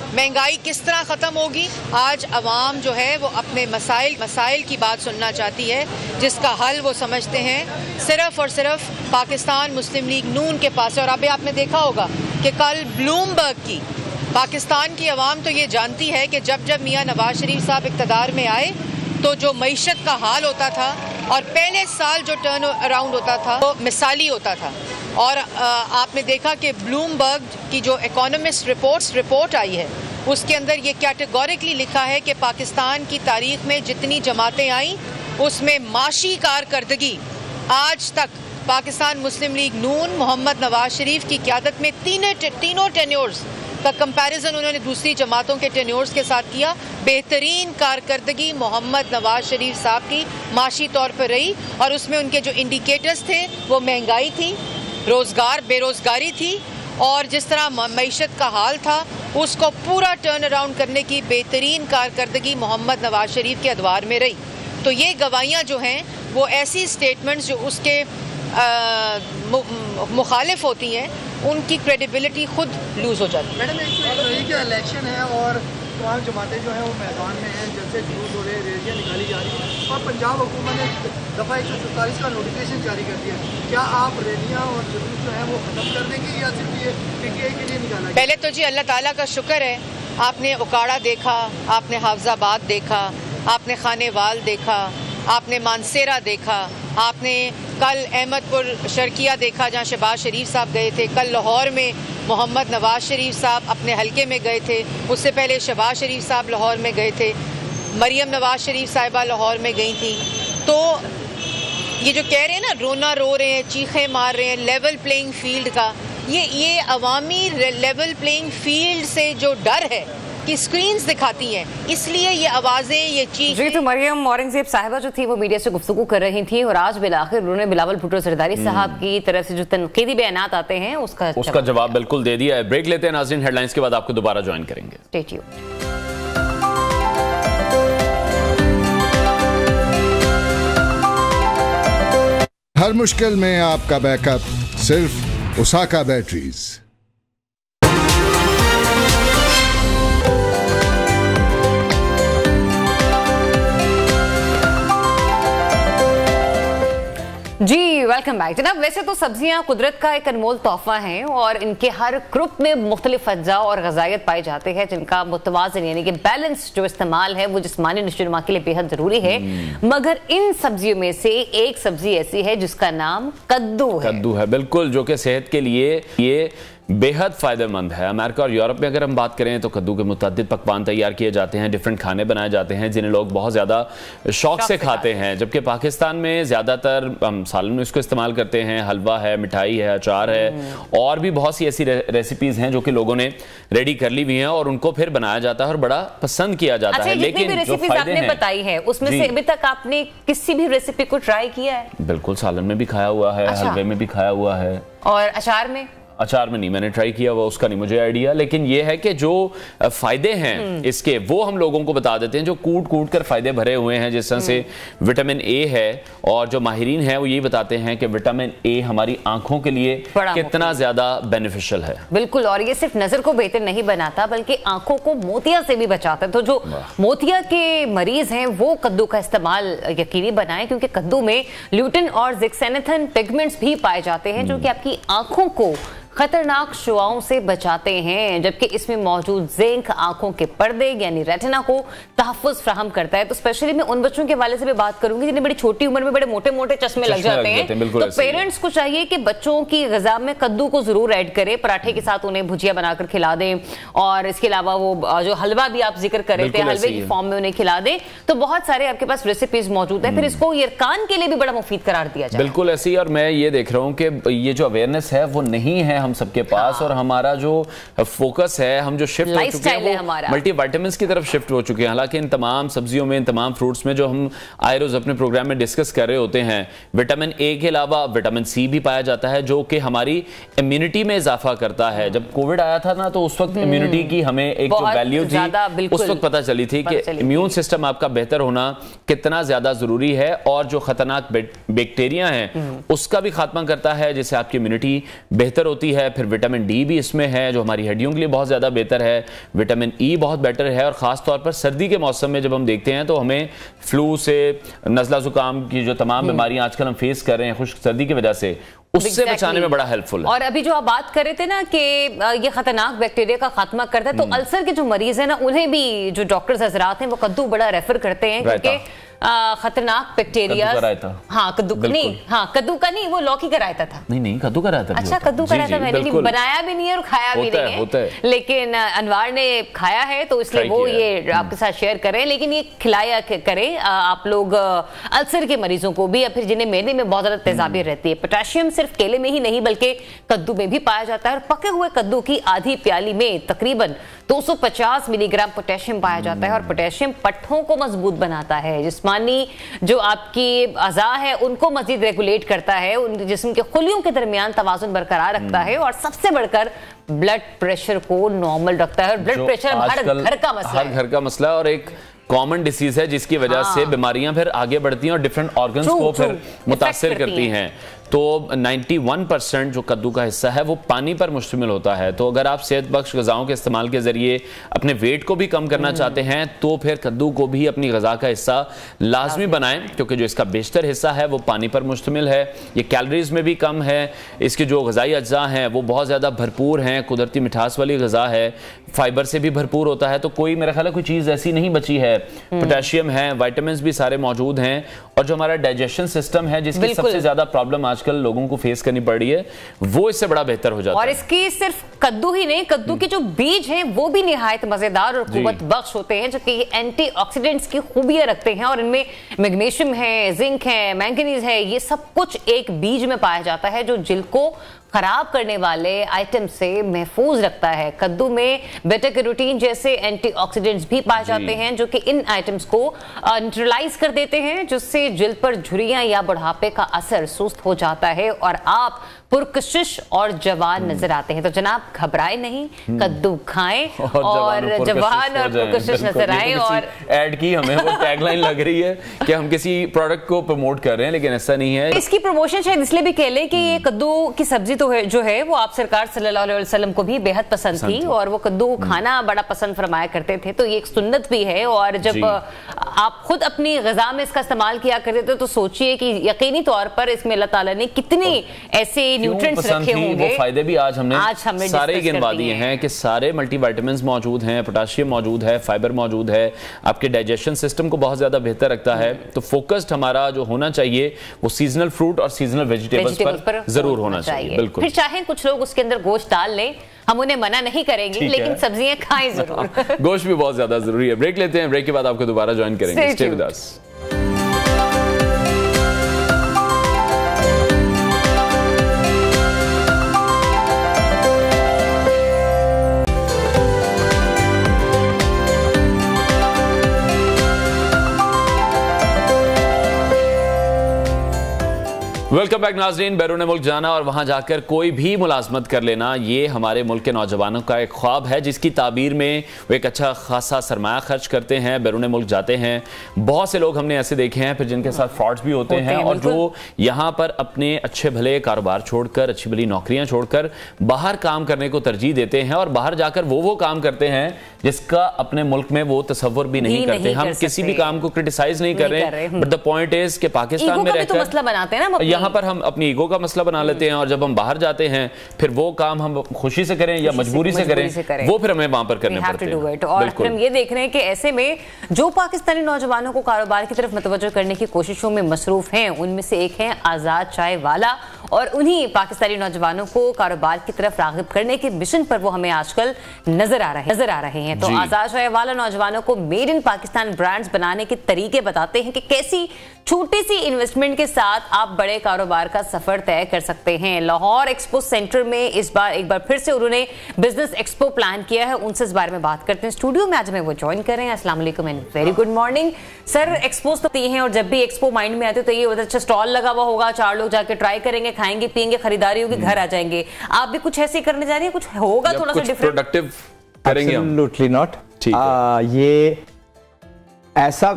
महंगाई किस तरह ख़त्म होगी, आज अवाम जो है वो अपने मसाइल की बात सुनना चाहती है, जिसका हल वो समझते हैं सिर्फ़ और सिर्फ पाकिस्तान मुस्लिम लीग नून के पास है। और अभी आपने देखा होगा कि कल ब्लूमबर्ग की पाकिस्तान की अवाम तो ये जानती है कि जब मियाँ नवाज शरीफ साहब इक़्तिदार में आए तो जो मईशत का हाल होता था और पहले साल जो टर्न अराउंड होता था वो मिसाली होता था। और आपने देखा कि ब्लूमबर्ग की जो इकोनॉमिस्ट रिपोर्ट आई है उसके अंदर ये कैटेगोरिकली लिखा है कि पाकिस्तान की तारीख में जितनी जमातें आईं उसमें माशी कारकर्दगी आज तक पाकिस्तान मुस्लिम लीग नून मोहम्मद नवाज शरीफ की क़यादत में तीनों टेन्योर्स का कंपैरिजन उन्होंने दूसरी जमातों के टेन्योर्स के साथ किया। बेहतरीन कारकर्दगी मोहम्मद नवाज शरीफ साहब की माशी तौर पर रही, और उसमें उनके जो इंडिकेटर्स थे वो महंगाई थी, बेरोज़गारी थी, और जिस तरह मईशत का हाल था उसको पूरा टर्न अराउंड करने की बेहतरीन कारकर्दगी मोहम्मद नवाज शरीफ के अदवार में रही। तो ये गवाहियाँ जो हैं वो ऐसी स्टेटमेंट्स जो उसके मुखालिफ होती हैं उनकी क्रेडिबिलिटी खुद लूज़ हो जाती है। मैडम, एक इलेक्शन है और तमाम जमातें जो हैं वो मैदान में हैं, जलसे जुलूस हो रहे, रैलियाँ निकाली जा रही हैं, और पंजाब हुकूमत ने दफ़ा 147 का नोटिफिकेशन जारी कर दिया। क्या आप रैलियाँ और जुलूस जो हैं वो ख़त्म कर देंगे या सिर्फ ये PTI के लिए निकाला? पहले तो जी अल्लाह ताला का शुक्र है, आपने उकाड़ा देखा, आपने हाफजाबाद देखा, आपने खानेवाल देखा, आपने मानसेरा देखा, आपने कल अहमदपुर शर्किया देखा जहाँ शहबाज शरीफ साहब गए थे, कल लाहौर में मोहम्मद नवाज शरीफ साहब अपने हलके में गए थे, उससे पहले शहबाज शरीफ साहब लाहौर में गए थे, मरियम नवाज शरीफ साहिबा लाहौर में गई थी। तो ये जो कह रहे हैं ना रोना रो रहे हैं, चीखें मार रहे हैं, लेवल प्लेइंग फील्ड का, ये अवामी लेवल प्लेइंग फील्ड से जो डर है कि स्क्रीन्स दिखाती हैं, इसलिए ये आवाजें, ये चीखें। जी, तो मरियम औरंगजेब साहिबा जो थी वो मीडिया से गुफ्तगू कर रही थी और आज बिलाखिर उन्होंने बिलावल भुट्टो जरदारी साहब की तरफ से जो तनकीदी बयानात आते हैं उसका जवाब बिल्कुल दे दिया है। ब्रेक लेते हैं नाज़रीन, हेडलाइंस के बाद आपको दोबारा ज्वाइन करेंगे। Stay tuned. हर मुश्किल में आपका बैकअप सिर्फ ओसाका बैटरीज। जी वेलकम बैक जनाब। वैसे तो सब्जियां कुदरत का एक अनमोल तोहफा हैं और इनके हर ग्रुप में मुख्तलिफ अज्जा और ग़ज़ाइयत पाई जाती है जिनका मुतवाज़िन यानी कि बैलेंस जो इस्तेमाल है वो जिस्मानी नशोनुमा के लिए बेहद ज़रूरी है। मगर इन सब्जियों में से एक सब्जी ऐसी है जिसका नाम कद्दू है। कद्दू है बिल्कुल, जो कि सेहत के लिए ये बेहद फ़ायदेमंद है। अमेरिका और यूरोप में अगर हम बात करें तो कद्दू के मुतअद्दिद पकवान तैयार किए जाते हैं, डिफरेंट खाने बनाए जाते हैं जिन्हें लोग बहुत ज़्यादा शौक से खाते हैं। जबकि पाकिस्तान में ज़्यादातर हम सालन में इसको इस्तेमाल करते हैं, हलवा है, मिठाई है, अचार है और भी बहुत सी ऐसी रेसिपीज़ हैं जो कि लोगों ने रेडी कर ली हुई हैं और उनको फिर बनाया जाता है और बड़ा पसंद किया जाता है। लेकिन जो आपने बताई है उसमें से अभी तक आपने किसी भी रेसिपी को ट्राई किया है? बिल्कुल, सालन में भी खाया हुआ है, हलवे में भी खाया हुआ है। और अचार में? अचार में नहीं मैंने ट्राई किया, वो उसका नहीं मुझे आइडिया। लेकिन ये है कि जो फायदे हैं इसके वो हम लोगों को बता देते हैं, जो कूट कूट कर फायदे भरे हुए हैं। जिस तरह से विटामिन ए है और जो माहिरीन हैं वो यही बताते हैं कि विटामिन ए हमारी आंखों के लिए कितना ज्यादा बेनिफिशियल है। बिल्कुल, और ये सिर्फ नजर को बेहतर नहीं बनाता बल्कि आंखों को मोतिया से भी बचाता है। तो जो मोतिया के मरीज हैं वो कद्दू का इस्तेमाल यकीनी बनाएं क्योंकि कद्दू में ल्यूटिन और ज़िक्सेनेथन पिगमेंट्स भी पाए जाते हैं जो कि आपकी आंखों को खतरनाक शुआओं से बचाते हैं। जबकि इसमें मौजूद जिंक आंखों के पर्दे यानी रेटिना को तहफ़्फ़ुज़ फ्राहम करता है। तो स्पेशली मैं उन बच्चों के वाले से भी बात करूंगी जिन्हें बड़ी छोटी उम्र में बड़े मोटे मोटे चश्मे लग जाते हैं। तो पेरेंट्स को चाहिए कि बच्चों की ग़िज़ा में कद्दू को जरूर ऐड करें, पराठे के साथ उन्हें भुजिया बनाकर खिला दें और इसके अलावा वो जो हलवा भी आप जिक्र कर रहे थे हलवे की फॉर्म में उन्हें खिला दें। तो बहुत सारे आपके पास रेसिपीज मौजूद है, फिर इसको यरकान के लिए भी बड़ा मुफीद करार दिया जाए। बिल्कुल ऐसी, और मैं ये देख रहा हूँ कि ये जो अवेयरनेस है वो नहीं है हम सबके पास और हमारा जो फोकस है, हम जो शिफ्ट हो चुके हैं वो मल्टीविटामिन्स की तरफ शिफ्ट हो चुके हैं। हालांकि इन तमाम सब्जियों में, इन तमाम फ्रूट्स में जो हम आए रोज अपने प्रोग्राम में डिस्कस कर रहे होते हैं, विटामिन ए के अलावा विटामिन सी भी पाया जाता है जो कि हमारी इम्यूनिटी में इजाफा करता है। जब कोविड आया था ना तो उस वक्त इम्यूनिटी की हमें एक जो वैल्यू थी उस वक्त पता चली थी कि इम्यून सिस्टम आपका बेहतर होना कितना ज्यादा जरूरी है और जो खतरनाक बैक्टीरिया हैं उसका भी खात्मा करता है जिससे आपकी इम्यूनिटी बेहतर होती है। फिर विटामिन डी भी इसमें है जो हमारी हड्डियों के लिए बहुत ज्यादा बेहतर है। विटामिन ई बहुत बेटर है और खास तौर पर सर्दी के मौसम में जब हम देखते हैं तो हमें फ्लू से, नज़ला जुकाम की जो तमाम बीमारियां आजकल हम फेस कर रहे हैं खुश्क सर्दी की वजह से, उससे बचाने में बड़ा हेल्पफुल है। और अभी जो आप बात कर रहे थे ना कि ये खतरनाक बैक्टीरिया का खात्मा करता है, तो अल्सर के जो मरीज हैं ना उन्हें भी जो डॉक्टर्स हजरात हैं वो कद्दू बड़ा रेफर करते हैं क्योंकि खतरनाक बैक्टीरिया। हाँ कद्दू नहीं, हाँ कद्दू का नहीं, वो लौकी का रायता था। नहीं कद्दू का रायता। अच्छा कद्दू का रायता मैंने नहीं बनाया भी नहीं है और खाया भी नहीं है, लेकिन अनवार ने खाया है तो इसलिए वो ये आपके साथ शेयर करें। लेकिन ये खिलाया करें आप लोग अल्सर के मरीजों को भी या फिर जिन्हें मैदे में बहुत ज्यादा तेजाबी रहती है। पोटेशियम सिर्फ केले में ही नहीं बल्कि कद्दू में भी पाया जाता है और पके हुए कद्दू की आधी प्याली में तकरीबन 250 मिलीग्राम पोटेशियम पाया जाता है और पोटेशियम पट्ठों को मजबूत बनाता है, जिस्मानी जो आपकी अज़ा है उनको मजीद रेगुलेट करता है, उन जिस्म के खुलियों के दरमियान तवाज़ुन बरकरार रखता है और सबसे बढ़कर ब्लड प्रेशर को नॉर्मल रखता है। और ब्लड प्रेशर हर घर का मसला है, हर घर का मसला और एक कॉमन डिसीज है जिसकी वजह से बीमारियां फिर आगे बढ़ती हैं और डिफरेंट ऑर्गन्स को फिर मुतासिर करती हैं। तो 91% जो कद्दू का हिस्सा है वो पानी पर मुश्तमिल होता है। तो अगर आप सेहत बख्श ग़िज़ाओं के इस्तेमाल के ज़रिए अपने वेट को भी कम करना चाहते हैं तो फिर कद्दू को भी अपनी ग़िज़ा का हिस्सा लाजमी बनाएं, क्योंकि जो इसका बेशतर हिस्सा है वो पानी पर मुश्तमिल है। ये कैलोरीज में भी कम है, इसके जो ग़िज़ाई अज्जा हैं वो बहुत ज़्यादा भरपूर हैं, कुदरती मिठास वाली ग़िज़ा है, फाइबर से भी भरपूर होता है। तो कोई मेरा ख्याल है कोई चीज़ ऐसी नहीं बची है। पोटेशियम है, विटामिन्स भी सारे मौजूद हैं, और जो हमारा डाइजेशन सिस्टम है जिसकी सबसे ज़्यादा प्रॉब्लम आजकल लोगों को फेस करनी पड़ रही है, वो इससे बड़ा बेहतर हो जाता है। और इसकी सिर्फ कद्दू ही नहीं, कद्दू के जो बीज हैं वो भी निहायत मजेदार और कुव्वत बख्श होते हैं, जो कि एंटीऑक्सीडेंट्स की खूबियां रखते हैं, और इनमें मैग्नीशियम है, जिंक है, मैंगनीज है, ये सब कुछ एक बीज में पाया जाता है जो जिल्द को खराब करने वाले आइटम से महफूज रखता है। कद्दू में बेटा कैरोटीन जैसे एंटीऑक्सीडेंट्स भी पाए जाते हैं जो कि इन आइटम्स को न्यूट्रलाइज कर देते हैं, जिससे जिल्द पर झुर्रियां या बुढ़ापे का असर सुस्त हो जाता है और आप पुरकशिश और जवान नजर आते हैं। तो जनाब घबराए नहीं, कद्दू खाएं और जवान और पुरकशिश नजर आए। और ऐड की हमें वो टैगलाइन लग रही है कि हम किसी प्रोडक्ट को प्रमोट कर रहे हैं, लेकिन ऐसा नहीं है। इसकी प्रमोशन शायद इसलिए भी कह लें कि ये कद्दू की सब्जी तो है जो है वो आप सरकार सल्लल्लाहु अलैहि वसल्लम को भी बेहद पसंद थी, और वो कद्दू खाना बड़ा पसंद फरमाया करते थे। तो ये एक सुन्नत भी है, और जब आप खुद अपनी ग़िज़ा में इसका इस्तेमाल किया करते थे तो सोचिए कि यकीनी तौर पर इसमें अल्लाह ताला ने कितनी ऐसे न्यूट्रिएंट्स रखे होंगे। वो फायदे भी आज हमने सारे गिनवा दिए हैं कि सारे मल्टीविटामिन्स मौजूद हैं, पोटेशियम मौजूद है, फाइबर मौजूद है, आपके डाइजेशन सिस्टम को बहुत ज्यादा बेहतर रखता है। तो फोकस्ड हमारा जो होना चाहिए वो सीजनल फ्रूट और सीजनल वेजिटेबल्स पर जरूर होना चाहिए। बिल्कुल, फिर चाहे कुछ लोग उसके अंदर गोश्त डाल लें, हम उन्हें मना नहीं करेंगे, लेकिन सब्जियां खाएं जरूर। गोश्त भी बहुत ज्यादा जरूरी है। ब्रेक लेते हैं, ब्रेक के बाद आपको दोबारा ज्वाइन करेंगे। Stay with us. Welcome back नाज़रीन। बैरून मुल्क जाना और वहां जाकर कोई भी मुलाजमत कर लेना, ये हमारे मुल्क के नौजवानों का एक ख्वाब है, जिसकी ताबीर में वो एक अच्छा खासा सरमाया खर्च करते हैं, बैरून मुल्क जाते हैं। बहुत से लोग हमने ऐसे देखे हैं फिर जिनके साथ फ्रॉड्स भी होते हैं, और जो यहाँ पर अपने अच्छे भले कारोबार छोड़कर, अच्छी भली नौकरियां छोड़कर बाहर काम करने को तरजीह देते हैं, और बाहर जाकर वो काम करते हैं जिसका अपने मुल्क में वो तसव्वुर भी नहीं करते। हम किसी भी काम को क्रिटिसाइज नहीं कर रहे, बट द पॉइंट इज कि पाकिस्तान में रहकर मसला बनाते हैं ना, यहाँ पर हम अपनी ईगो का मसला बना लेते हैं, और जब हम बाहर जाते हैं फिर वो काम हम खुशी से करें या मजबूरी से करें, वो फिर हमें वहां पर करने पड़ते हैं। और फिर हम ये देख रहे हैं कि ऐसे में जो पाकिस्तानी नौजवानों को कारोबार की तरफ मुतवज्जो करने की कोशिशों में मसरूफ हैं, उनमें से एक है आजाद चाय वाला, और उन्हीं पाकिस्तानी नौजवानों को कारोबार की तरफ राग़िब करने के मिशन पर वो हमें आजकल नजर आ रहे हैं। तो आजाद चाय वाला नौजवानों को मेड इन पाकिस्तान ब्रांड्स बनाने के तरीके बताते हैं कि कैसी छोटी सी इन्वेस्टमेंट के साथ आप बड़े कारोबार का सफर तय कर सकते हैं। लाहौर एक्सपो सेंटर में इस बार एक बार फिर से उन्होंने बिजनेस एक्सपो प्लान किया है, उनसे इस बारे में बात करते हैं। स्टूडियो में आज हमें वो ज्वाइन कर रहे हैं। अस्सलाम वालेकुम and very good morning sir. Expose तो हैं, और जब भी एक्सपो माइंड में आते तो ये अच्छा स्टॉल लगा हुआ होगा, 4 लोग जाके ट्राई करेंगे, खाएंगे पियेंगे, खरीदारी होगी, घर आ जाएंगे। आप भी कुछ ऐसे करने जा रही है, कुछ होगा थोड़ा सा डिफरेंट प्रोडक्टिव करेंगे? Absolutely not. ये ऐसा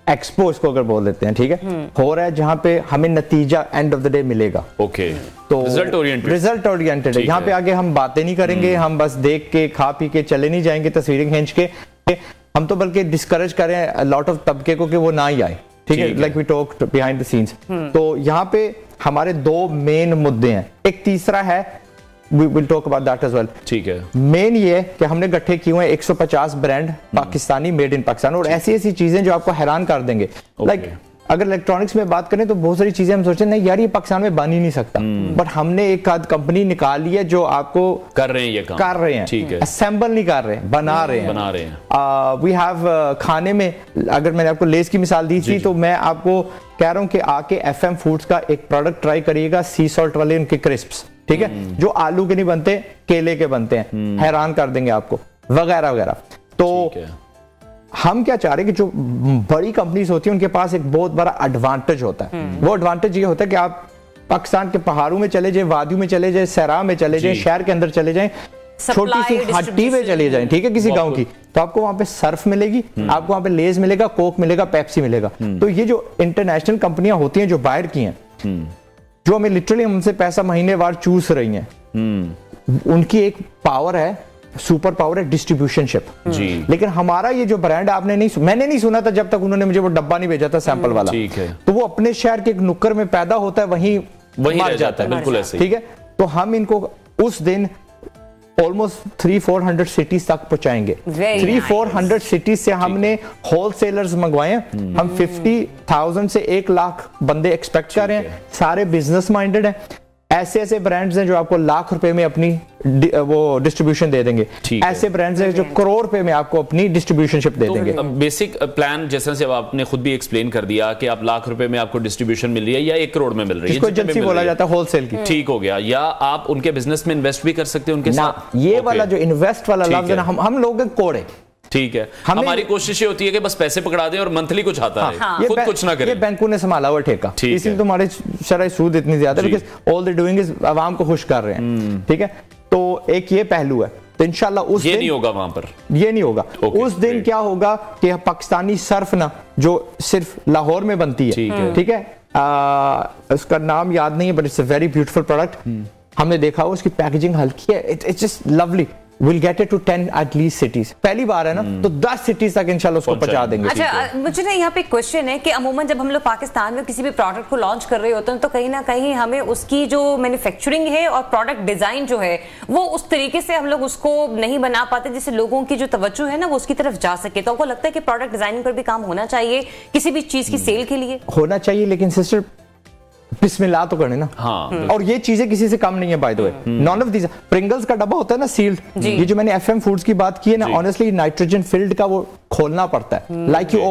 एक्सपोज को अगर बोल देते हैं, ठीक है, हो रहा है जहां पे हमें नतीजा एंड ऑफ द डे मिलेगा। ओके, तो रिजल्ट ओरिएंटेड है। यहाँ पे आगे हम बातें नहीं करेंगे, हम बस देख के खा पी के चले नहीं जाएंगे तस्वीरें खींच के। हम तो बल्कि डिस्करेज करें लॉट ऑफ तबके को कि वो ना ही आए, ठीक है, like we talked behind the scenes. तो यहाँ पे हमारे 2 मेन मुद्दे हैं। एक तीसरा है, we will talk about that as well। ठीक है, मेन ये है कि हमने इकट्ठे किए हुए 150 brand Pakistani, made in Pakistan, और ऐसी ऐसी चीजें जो आपको हैरान कर देंगे। लाइक अगर इलेक्ट्रॉनिक्स में बात करें तो बहुत सारी चीजें हम सोचते हैं नहीं यार ये पाकिस्तान में बन ही नहीं सकता, बट हमने एक आध कंपनी निकाली है जो आपको कर रहे हैं, ये काम कर रहे हैं, ठीक है, असेंबल नहीं कर रहे हैं, बना रहे हैं। वी हैव खाने में, अगर मैंने आपको लेस की मिसाल दी थी, तो मैं आपको कह रहा हूं कि आके FM फूड्स का एक प्रोडक्ट ट्राई करिएगा, सी सॉल्ट वाले उनके क्रिस्प्स, ठीक है, जो आलू के नहीं बनते, केले के बनते हैं, हैरान कर देंगे आपको, वगैरह वगैरह। तो हम क्या चाह रहे हैं कि जो बड़ी कंपनीज होती हैं उनके पास एक बहुत बड़ा एडवांटेज होता है। वो एडवांटेज ये होता है कि आप पाकिस्तान के पहाड़ों में चले जाएं, वादियों में चले जाएं, सहरा में चले जाएं, शहर के अंदर चले जाएं, छोटी सी हट्टी में चले जाएं, ठीक है, किसी गांव की, तो आपको वहां पे सर्फ मिलेगी, आपको वहां पे लेज मिलेगा, कोक मिलेगा, पेप्सी मिलेगा। तो ये जो इंटरनेशनल कंपनियां होती हैं जो बाहर की हैं, जो हमें लिटरली हमसे पैसा महीनेवार चूस रही हैं, उनकी एक पावर है, सुपर पावर है डिस्ट्रीब्यूशनशिप जी। लेकिन हमारा ये जो ब्रांड आपने मैंने नहीं सुना था जब तक उन्होंने मुझे वो डब्बा नहीं भेजा था सैंपल वाला। ठीक है। तो वो अपने शहर के एक नुक्कड़ में पैदा होता है, वहीं मर जाता है। बिल्कुल ऐसे। ठीक है। तो हम इनको उस दिन ऑलमोस्ट 300-400 सिटीज तक पहुंचाएंगे। 300-400 सिटीज से हमने होलसेलर्स मंगवाए हैं। हम 50,000 से 1 लाख बंदे एक्सपेक्ट कर रहे हैं। सारे बिजनेस माइंडेड हैं। ऐसे ऐसे ब्रांड्स हैं जो आपको लाख रुपए में अपनी वो डिस्ट्रीब्यूशन दे देंगे। ऐसे ब्रांड्स हैं जो करोड़ रुपए में आपको अपनी डिस्ट्रीब्यूशनशिप दे देंगे। बेसिक प्लान जैसे से आपने खुद भी एक्सप्लेन कर दिया कि आप लाख रुपए में आपको डिस्ट्रीब्यूशन मिल रही है या 1 करोड़ में मिल रही है, जिसको एजेंसी बोला जाता है होलसेल की। ठीक हो गया। या आप उनके बिजनेस में इन्वेस्ट भी कर सकते हैं उनके साथ। ये वाला जो इन्वेस्ट वाला लफ्ज है ना, हम लोग कोड़े। ठीक है। हमारी कोशिश ये होती है कि बस पैसे पकड़ा दें और मंथली कुछ आता है, खुद कुछ ना करें। ये बैंकों ने संभाला हुआ ठेका, इसलिए तुम्हारे शरई सूद इतनी ज्यादा, because all they doing is आवाम को खुश कर रहे हैं। ठीक है। तो एक ये पहलू है। तो इंशाल्लाह उस दिन नहीं होगा, वहां पर ये नहीं होगा। उस दिन क्या होगा कि पाकिस्तानी सर्फ ना, जो सिर्फ लाहौर में बनती है, ठीक है, उसका नाम याद नहीं है, but it's a very beautiful product. हमने देखा उसकी पैकेजिंग हल्की है, it's just lovely. We'll get it to 10 at least cities। पहली बार है ना, तो 10 सिटीज तक इंशाल्लाह उसको पहुंचा देंगे। अच्छा, मुझे ना यहाँ पे क्वेश्चन है कि अमूमन जब हम लोग पाकिस्तान में किसी भी प्रोडक्ट को लॉन्च कर रहे होते हैं तो कहीं ना कहीं हमें उसकी जो मैन्युफैक्चरिंग है और प्रोडक्ट डिजाइन जो है वो उस तरीके से हम लोग उसको नहीं बना पाते जिससे लोगों की जो तवज्जो है ना वो उसकी तरफ जा सके। तो आपको लगता है कि प्रोडक्ट डिजाइनिंग पर भी काम होना चाहिए किसी भी चीज की सेल के लिए? होना चाहिए, लेकिन सिस्टर बिस्मिल्लाह तो करने ना। हाँ। और ये चीजें किसी से कम नहीं है by the way. None of these Pringles का डब्बा होता है ना सील्ड, ये जो मैंने एफएम फूड्स की बात की है ना, ऑनेस्टली नाइट्रोजन फिल्ड का वो खोलना पड़ता है, like you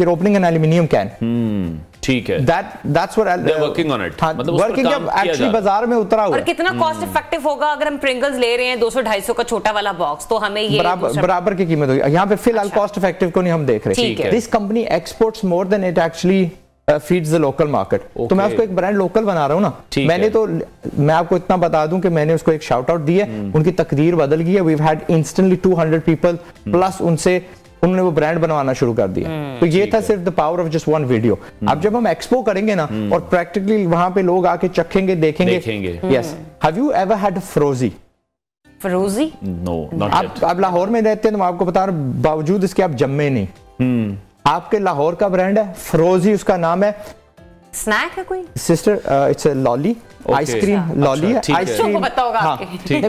opening N aluminium can. ठीक है। That's what they're working on it। मतलब वर्किंग जब एक्चुअली बाजार में उतरा हुआ है। और कितना कॉस्ट इफेक्टिव होगा अगर हम प्रिंगल्स ले रहे हैं 200-250 का छोटा वाला बॉक्स, तो हमें ये बराबर की कीमत होगी। यहाँ पे फिलहाल कॉस्ट इफेक्टिव को नहीं हम देख रहे। This company exports more than it actually feeds the local market. तो मैं उसको एक ब्रांड लोकल बना रहा हूँ ना। मैं आपको इतना बता दूं कि मैंने उसको एक शाउट आउट दी है, उनकी तकदीर बदल गई है। We have had instantly 200 people plus उन्होंने वो ब्रांड बनवाना शुरू कर दिया। तो ये था सिर्फ the power of just one video. अब जब हम एक्सपो करेंगे ना और प्रैक्टिकली वहां पे लोग आके चखेंगे, देखेंगे। Yes. Have you ever had frozy? Frozy? No, not yet. आप लाहौर में रहते हैं तो मैं आपको बता रहा हूं, बावजूद इसके आप जम्मे नहीं। आपके लाहौर का ब्रांड है फ्रोजी, उसका नाम है। स्नैक है कोई? Sister it's a lolly, ice cream lolly है। आइसक्रीम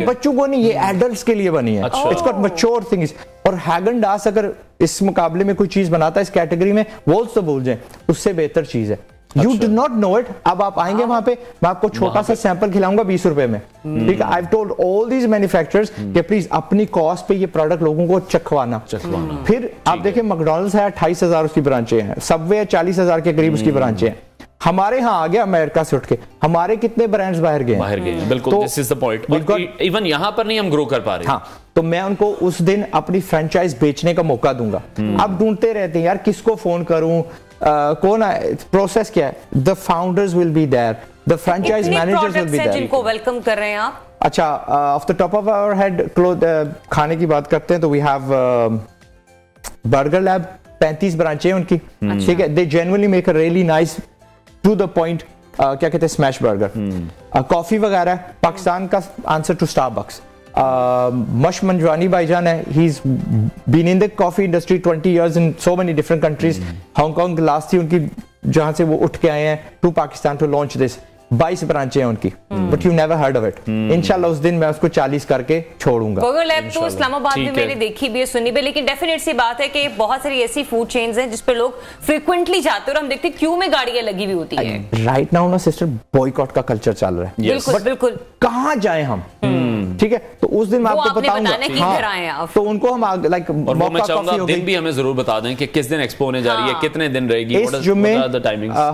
बच्चों को नहीं, ये एडल्ट्स के लिए बनी है। It's got mature things. और हैगन डास अगर इस मुकाबले में कोई चीज बनाता है इस कैटेगरी में, वोल्स तो भूल जाए, उससे बेहतर चीज है। You do not know it. अब आप आएंगे वहां पे, मैं आपको छोटा सा सैंपल खिलाऊंगा 20 रुपए में। ठीक है। I have told all these manufacturers कि प्लीज अपनी कॉस्ट पे ये प्रोडक्ट लोगों को चखवाना। फिर आप देखिए मैकडॉनल्ड्स है 28,000 उसकी ब्रांचें हैं, सबवे 40,000 के करीब उसकी ब्रांचें हैं। हमारे यहाँ आ गया अमेरिका से उठ के, हमारे कितने ब्रांड्स बाहर गए। बिल्कुल, this is the point. Even यहाँ पर नहीं हम ग्रो कर पा रहे। हाँ, तो मैं उनको उस दिन अपनी फ्रेंचाइज बेचने का मौका दूंगा। अब ढूंढते रहते हैं यार किसको फोन करूं, कौन है, प्रोसेस क्या है। The founders will be there, the franchise managers will be there, जिनको वेलकम कर रहे हैं आप। अच्छा, off the top of our head खाने की बात करते हैं तो वी हैव बर्गर लैब, 35 ब्रांचें हैं उनकी। ठीक है। They genuinely make a really nice to the point, क्या कहते हैं, स्मैश बर्गर। कॉफी वगैरह पाकिस्तान का आंसर टू स्टारबक्स। मश मंजवानी भाईजान है, he's been in the coffee industry 20 years in so many different countries। Hong Kong last थी उनकी, जहां से वो उठ के आए हैं to Pakistan to launch this. 22 ब्रांचें हैं उनकी, but you never heard of it. इंशाल्लाह उस दिन मैं उसको 40 करके छोड़ूंगा। बर्गर लैब तो इस्लामाबाद में मैंने देखी भी है, सुनी भी, लेकिन डेफिनेट सी बात है कि बहुत सारी ऐसी फूड चेन्स हैं जिस पे लोग फ्रीक्वेंटली जाते हैं और हम देखते हैं क्यू में गाड़ियां लगी हुई होती है। राइट नाउ ना सिस्टर बॉयकॉट का कल्चर चल रहा है। बिल्कुल बिल्कुल। कहां जाए हम? ठीक है। तो उस दिन मैं आपको बताऊंगा। तो उनको हम लाइक मैं चाहूंगा दिन भी हमें जरूर बता दें कि किस दिन एक्सपो होने जा रही है, कितने दिन रहेगी, इस जुम्मे,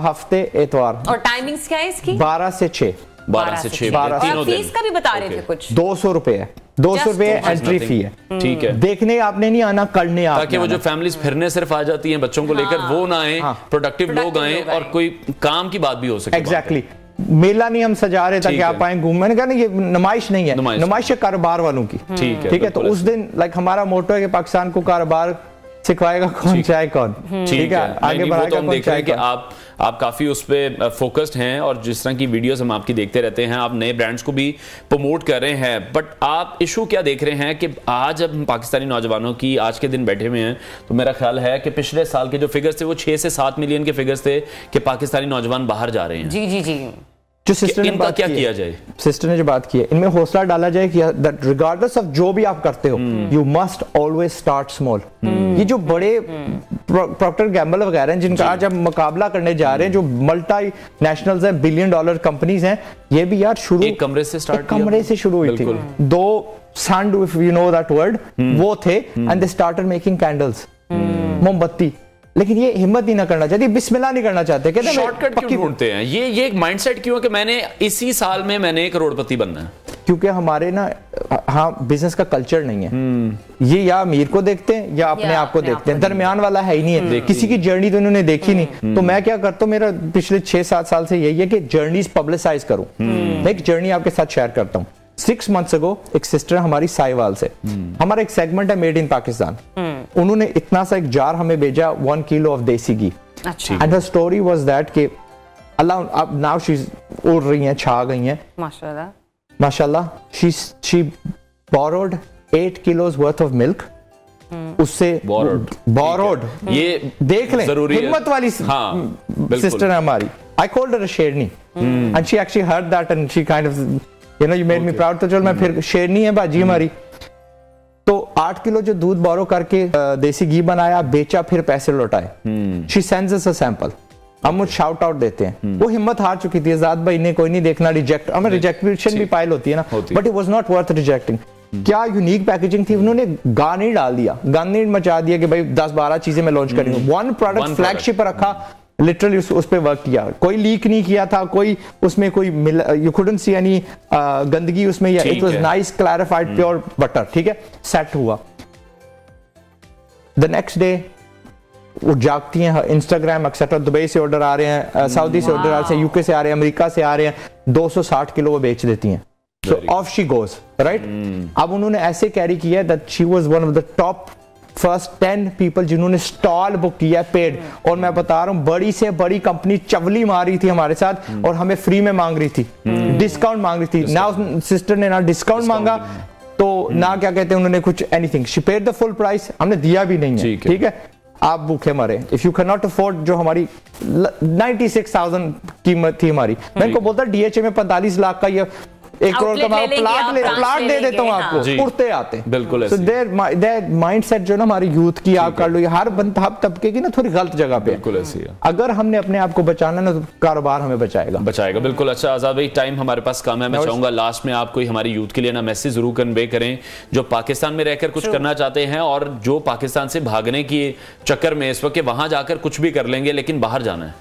हफ्ते, इतवार। और टाइमिंग्स क्या है इसकी? 12 से 6। 12 से 6 तीनों दिन। फीस का भी बता रहे थे कुछ। 200 रुपए है, 200 रुपए एंट्री फी है। ठीक है। देखने आपने नहीं आना, करने आपने, ताकि वो जो फैमिलीज फिरने सिर्फ आ जाती हैं बच्चों को लेकर, वो ना आए, प्रोडक्टिव लोग आए और कोई काम की बात भी हो सके। एग्जैक्टली। मेला नहीं हम सजा रहे ताकि आप आए घूम। मैंने कहा ना, ये नुमाइश नहीं है, नुमाइश है कारोबार वालों की। ठीक है। तो उस दिन लाइक हमारा मोटो है कि पाकिस्तान को कारोबार सिखवाएगा कौन, चाय कौन, ठीक है, आगे बढ़ाएगा तो हम देख रहे हैं कि आप काफी उस पे फोकस्ड हैं और जिस तरह की वीडियोस हम आपकी देखते रहते हैं, आप नए ब्रांड्स को भी प्रमोट कर रहे हैं। बट आप इशू क्या देख रहे हैं कि आज जब हम पाकिस्तानी नौजवानों की आज के दिन बैठे हुए हैं तो मेरा ख्याल है कि पिछले साल के जो फिगर्स थे वो 6 से 7 मिलियन के फिगर्स थे कि पाकिस्तानी नौजवान बाहर जा रहे हैं। जी जी जी। जो सिस्टर ने बात क्या किया जाए, सिस्टर ने जो बात की है, इनमें हौसला डाला जाए कि रिगार्डलेस ऑफ जो भी आप करते हो, you must always start small. ये जो बड़े प्रॉक्टर गैम्बल वगैरह हैं जिनका आज हम मुकाबला करने जा रहे हैं, जो मल्टी नेशनल्स हैं, $1 बिलियन कंपनीज हैं, ये भी यार शुरू एक कमरे से स्टार्ट, कमरे से शुरू हुई थी। 2 sand, if you know that word, वो थे, and they started making candles, मोमबत्ती। लेकिन ये हिम्मत ही ना करना चाहती, बिस्मिल्लाह नहीं करना चाहते, कहते हैं शॉर्टकट क्यों ढूंढते हैं? ये एक माइंडसेट क्यों है कि मैंने इसी साल में मैंने करोड़पति बनना है? क्योंकि हमारे ना, हाँ, बिजनेस का कल्चर नहीं है। ये या अमीर को देखते हैं या अपने आप को देखते हैं, दरमियान वाला है ही नहीं है। किसी की जर्नी तो इन्होंने देखी नहीं। तो मैं क्या करता हूँ, मेरा पिछले 6-7 साल से यही है कि जर्नीज पब्लिसाइज करूं। मैं एक जर्नी आपके साथ शेयर करता हूँ। 6 months ago एक सिस्टर हमारी साहिवाल से, हमारा एक सेगमेंट है मेड इन पाकिस्तान, उन्होंने इतना सा एक जार हमें भेजा 1 kilo of desi ghee. And her story was that कि अल्लाह, अब नाउ शी उड़ रही हैं, छा गई हैं, माशाल्लाह माशाल्लाह। She borrowed 8 kilos worth of milk, उससे बोरोड, ये देख लें, हिम्मत वाली सिस्टर है हमारी। आई कॉल्ड हर अ शेरनी and she actually heard that and she kind of, you know, you made me proud। तो चल मैं फिर शेरनी है बाजी हमारी। तो 8 किलो जो दूध बोरो करके देसी घी बनाया, बेचा, फिर पैसे लौटाए। She sends us a sample, हम शाउट आउट देते हैं। वो हिम्मत हार चुकी थी, आजाद भाई ने कोई नहीं देखना, रिजेक्ट, हमें रिजेक्शन भी फाइल होती है ना, but it was not worth rejecting. क्या यूनिक पैकेजिंग थी, उन्होंने गार्नियर डाल दिया, गार्नियर मचा दिया कि भाई 10-12 चीजें मैं लॉन्च करूंगा। वन प्रोडक्ट फ्लैगशिप पर रखा, लिटरली उस पे वर्क किया, कोई लीक नहीं किया था, कोई उसमें कोई यू कुडंट सी एनी गंदगी उसमें, it was nice clarified pure butter, ठीक है, सेट हुआ। द नेक्स्ट डे वो जागती हैं, इंस्टाग्राम एक्सेट्रा, दुबई से ऑर्डर आ रहे हैं, सऊदी से ऑर्डर आ रहे हैं, यूके से आ रहे हैं, अमेरिका से आ रहे हैं, 260 किलो वो बेच देती हैं। सो ऑफ शी गोज, राइट। अब उन्होंने ऐसे कैरी किया that she was one of the top first 10 people जिन्होंने स्टॉल बुक किया पेड। और मैं बता रहा हूं, बड़ी से बड़ी कंपनी चवली मार रही थी हमारे साथ और हमें फ्री में मांग रही थी, डिस्काउंट मांग रही थी ना। सिस्टर ने ना डिस्काउंट मांगा तो ना क्या कहते हैं उन्होंने कुछ anything, she paid the full price, हमने दिया भी नहीं है, ठीक है। आप भूखे मरे, if you can not afford, जो हमारी 96,000 कीमत थी हमारी, मैं इनको बोलता DHA में 45 लाख का ये 1 करोड़ का प्लाट दे देता हूं आपको, उड़ते आते हैं। बिल्कुल ऐसे। देयर माइंडसेट जो ना हमारी यूथ की, आप कर लो, हर तबके की ना थोड़ी गलत जगह पे। बिल्कुल ऐसी है। अगर हमने अपने आप को बचाना ना, तो कारोबार हमें बचाएगा। बिल्कुल। अच्छा आजाद भाई, टाइम हमारे पास कम है, मैं चाहूंगा लास्ट में आप कोई हमारी यूथ के लिए ना मैसेज जरूर कन्वे करें, जो पाकिस्तान में रहकर कुछ करना चाहते हैं और जो पाकिस्तान से भागने की चक्कर में इस वक्त वहां जाकर कुछ भी कर लेंगे लेकिन बाहर जाना है।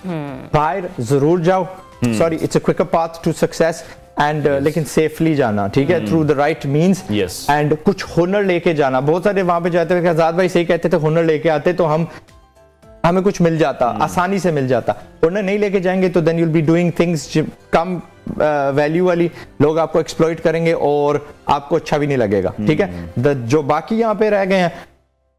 बाहर जरूर जाओ, sorry, it's a quicker path to success, and लेकिन सेफली जाना, ठीक है, through the right means, and कुछ हुनर लेके जाना। बहुत सारे वहां पे जाते हुए आजाद भाई सही कहते थे, हुनर लेके आते तो हमें कुछ मिल जाता, आसानी से मिल जाता। हुनर नहीं लेके जाएंगे तो then you will be doing things कम वैल्यू वाली, लोग आपको एक्सप्लॉइट करेंगे और आपको अच्छा भी नहीं लगेगा, ठीक है। जो बाकी यहाँ पे रह गए हैं,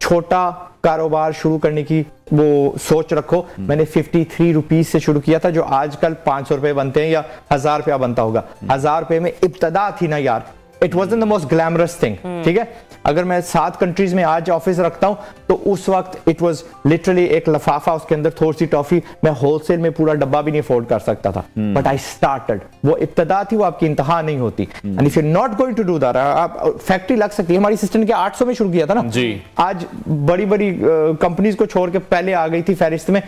छोटा कारोबार शुरू करने की वो सोच रखो। मैंने 53 रुपीज से शुरू किया था, जो आजकल 500 रुपए बनते हैं या 1000 रुपया बनता होगा। 1000 रुपए में इब्तदा थी ना यार, it wasn't the most glamorous thing, ठीक है। अगर मैं 7 कंट्रीज में आज ऑफिस रखता हूं तो उस वक्त इट वाज लिटरली एक लफाफा, उसके अंदर थोड़ी सी टॉफी, मैं होलसेल में पूरा डब्बा भी नहीं अफोर्ड कर सकता था। बट आई स्टार्टेड, वो इब्तदा थी, वो आपकी इंतहा नहीं होती। And if you are not going to do that, आप फैक्ट्री लग सकती है। हमारी सिस्टम के 800 में शुरू किया था ना जी, आज बड़ी बड़ी कंपनीज को छोड़ के पहले आ गई थी फहरिस्त में,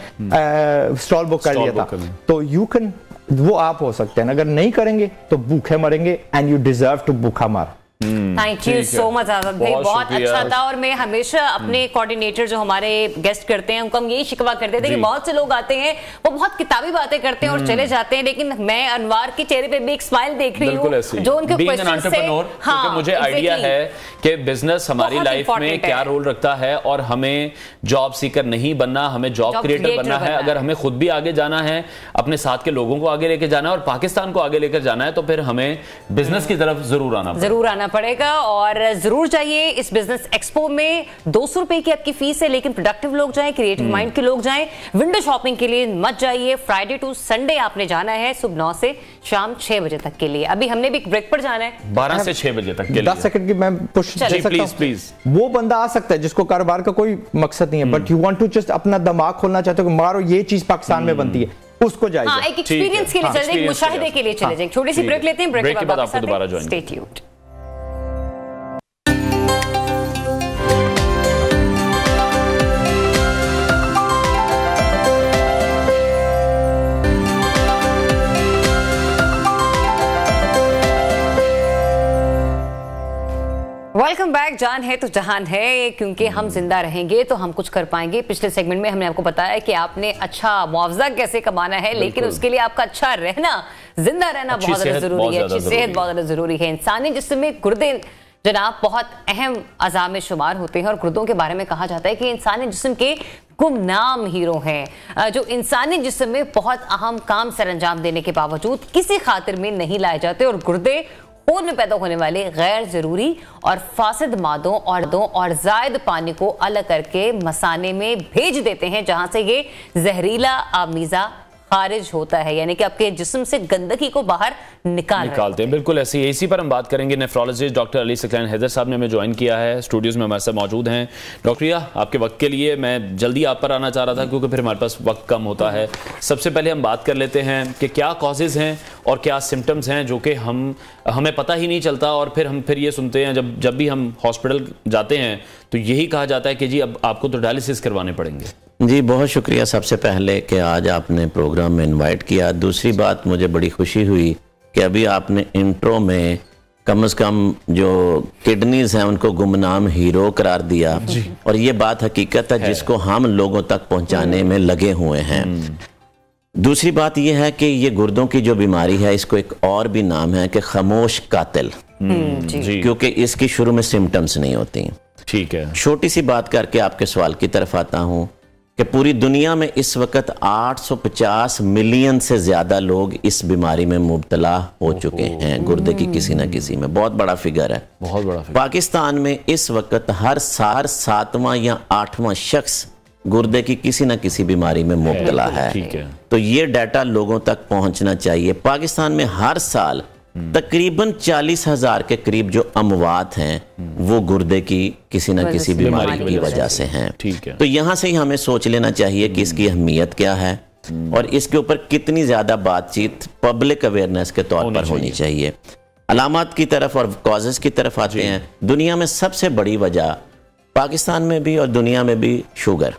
स्टॉल बुक कर लिया था। तो यू कैन, वो आप हो सकते हैं। अगर नहीं करेंगे तो भूखे मरेंगे, एंड यू डिजर्व टू भूखा मार। थैंक यू सो मच आजाद भाई, बहुत अच्छा था। और मैं हमेशा अपने कोऑर्डिनेटर जो हमारे गेस्ट करते हैं उनको हम यही शिकवा करते थे कि बहुत से लोग आते हैं, वो बहुत किताबी बातें करते हैं और चले जाते हैं, लेकिन मैं अनवार के चेहरे पे भी एक स्माइल देख रही हूँ जो उनके क्वेश्चन से, हाँ, मुझे आइडिया है कि बिजनेस हमारी लाइफ में क्या रोल रखता है और हमें जॉब सीकर नहीं बनना, हमें जॉब क्रिएटर बनना है। अगर हमें खुद भी आगे जाना है, अपने साथ के लोगों को आगे लेकर जाना है और पाकिस्तान को आगे लेकर जाना है, तो फिर हमें बिजनेस की तरफ जरूर आना जाना पड़ेगा। और जरूर चाहिए इस बिजनेस एक्सपो में 200 रुपए की आपकी फीस है, लेकिन प्रोडक्टिव लोग जाएं, क्रिएटिव माइंड के लोग जाएं, विंडो शॉपिंग के लिए मत जाइए। फ्राइडे टू संडे आपने जाना है सुबह 9 से शाम 6 बजे तक के लिए। अभी हमने भी ब्रेक पर जाना है 12 से 6 बजे तक के लिए। 10 सेकंड की मैं पुश दे सकता हूं? प्लीज। वो बंदा आ सकता है जिसको कारोबार का कोई मकसद नहीं है, but you want to just अपना दिमाग खोलना चाहते हो कि मारो ये चीज पाकिस्तान में बनती है, उसको जाइए। हाँ, एक एक्सपीरियंस के लिए चले जाएं, मुशाहिदे के लिए चले जाएं। छोटी सी ब्रेक लेते हैं, ब्रेक के बाद आपको दोबारा join. Stay tuned. Welcome back. जान है तो जहान है, क्योंकि हम जिंदा रहेंगे तो हम कुछ कर पाएंगे। पिछले सेगमेंट में हमने आपको बताया कि आपने अच्छा मुआवजा कैसे कमाना है, लेकिन उसके लिए आपका अच्छा रहना, जिंदा रहना बहुत ज्यादा जरूरी है। अच्छी सेहत बहुत ज्यादा जरूरी है। इंसानी जिस्म में गुर्दे जनाब बहुत अहम अज़ा में शुमार होते हैं, और गुर्दों के बारे में कहा जाता है कि इंसानी जिस्म के गुमनाम हीरो हैं, जो इंसानी जिस्म में बहुत अहम काम सर अंजाम देने के बावजूद किसी खातिर में नहीं लाए जाते, और गुर्दे खून में पैदा होने वाले गैर जरूरी और फासिद मादों और जायद पानी को अलग करके मसाने में भेज देते हैं, जहां से ये जहरीला आमीजा खारिज होता है, यानी कि आपके जिस्म से गंदगी को बाहर निकालते हैं। बिल्कुल ऐसी इसी पर हम बात करेंगे। नेफ्रोलॉजिस्ट डॉक्टर अली सकलैन हैदर साहब ने हमें ज्वाइन किया है, स्टूडियोज में हमारे साथ मौजूद हैं। डॉक्टरिया, आपके वक्त के लिए मैं जल्दी आप पर आना चाह रहा था, क्योंकि फिर हमारे पास वक्त कम होता है। सबसे पहले हम बात कर लेते हैं कि क्या कॉजेज हैं और क्या सिम्टम्स हैं जो कि हमें पता ही नहीं चलता, और फिर ये सुनते हैं जब भी हम हॉस्पिटल जाते हैं तो यही कहा जाता है कि जी अब आपको तो डायलिसिस करवाने पड़ेंगे। जी बहुत शुक्रिया सबसे पहले कि आज आपने प्रोग्राम में इनवाइट किया। दूसरी बात, मुझे बड़ी खुशी हुई कि अभी आपने इंट्रो में कम से कम जो किडनीज हैं उनको गुमनाम हीरो करार दिया, और ये बात हकीकत है जिसको हम लोगों तक पहुंचाने में लगे हुए हैं। दूसरी बात यह है कि ये गुर्दों की जो बीमारी है, इसको एक और भी नाम है कि खामोश कातिल, क्योंकि इसकी शुरू में सिम्टम्स नहीं होती। ठीक है, छोटी सी बात करके आपके सवाल की तरफ आता हूं कि पूरी दुनिया में इस वक्त 850 मिलियन से ज्यादा लोग इस बीमारी में मुब्तला हो चुके हैं, गुर्दे की किसी न किसी में। बहुत बड़ा फिगर है, बहुत बड़ा फिगर। पाकिस्तान में इस वक्त हर 7वां या 8वां शख्स गुर्दे की किसी न किसी बीमारी में मुब्तला है। तो ये डाटा लोगों तक पहुंचना चाहिए। पाकिस्तान में हर साल तकरीबन 40,000 के करीब जो अमवात हैं वो गुर्दे की किसी न किसी बीमारी की वजह से हैं। ठीक है, तो यहाँ से ही हमें सोच लेना चाहिए कि इसकी अहमियत क्या है और इसके ऊपर कितनी ज्यादा बातचीत पब्लिक अवेयरनेस के तौर पर होनी चाहिए। अलामत की तरफ और कॉजेस की तरफ आते हैं। दुनिया में सबसे बड़ी वजह, पाकिस्तान में भी और दुनिया में भी, शुगर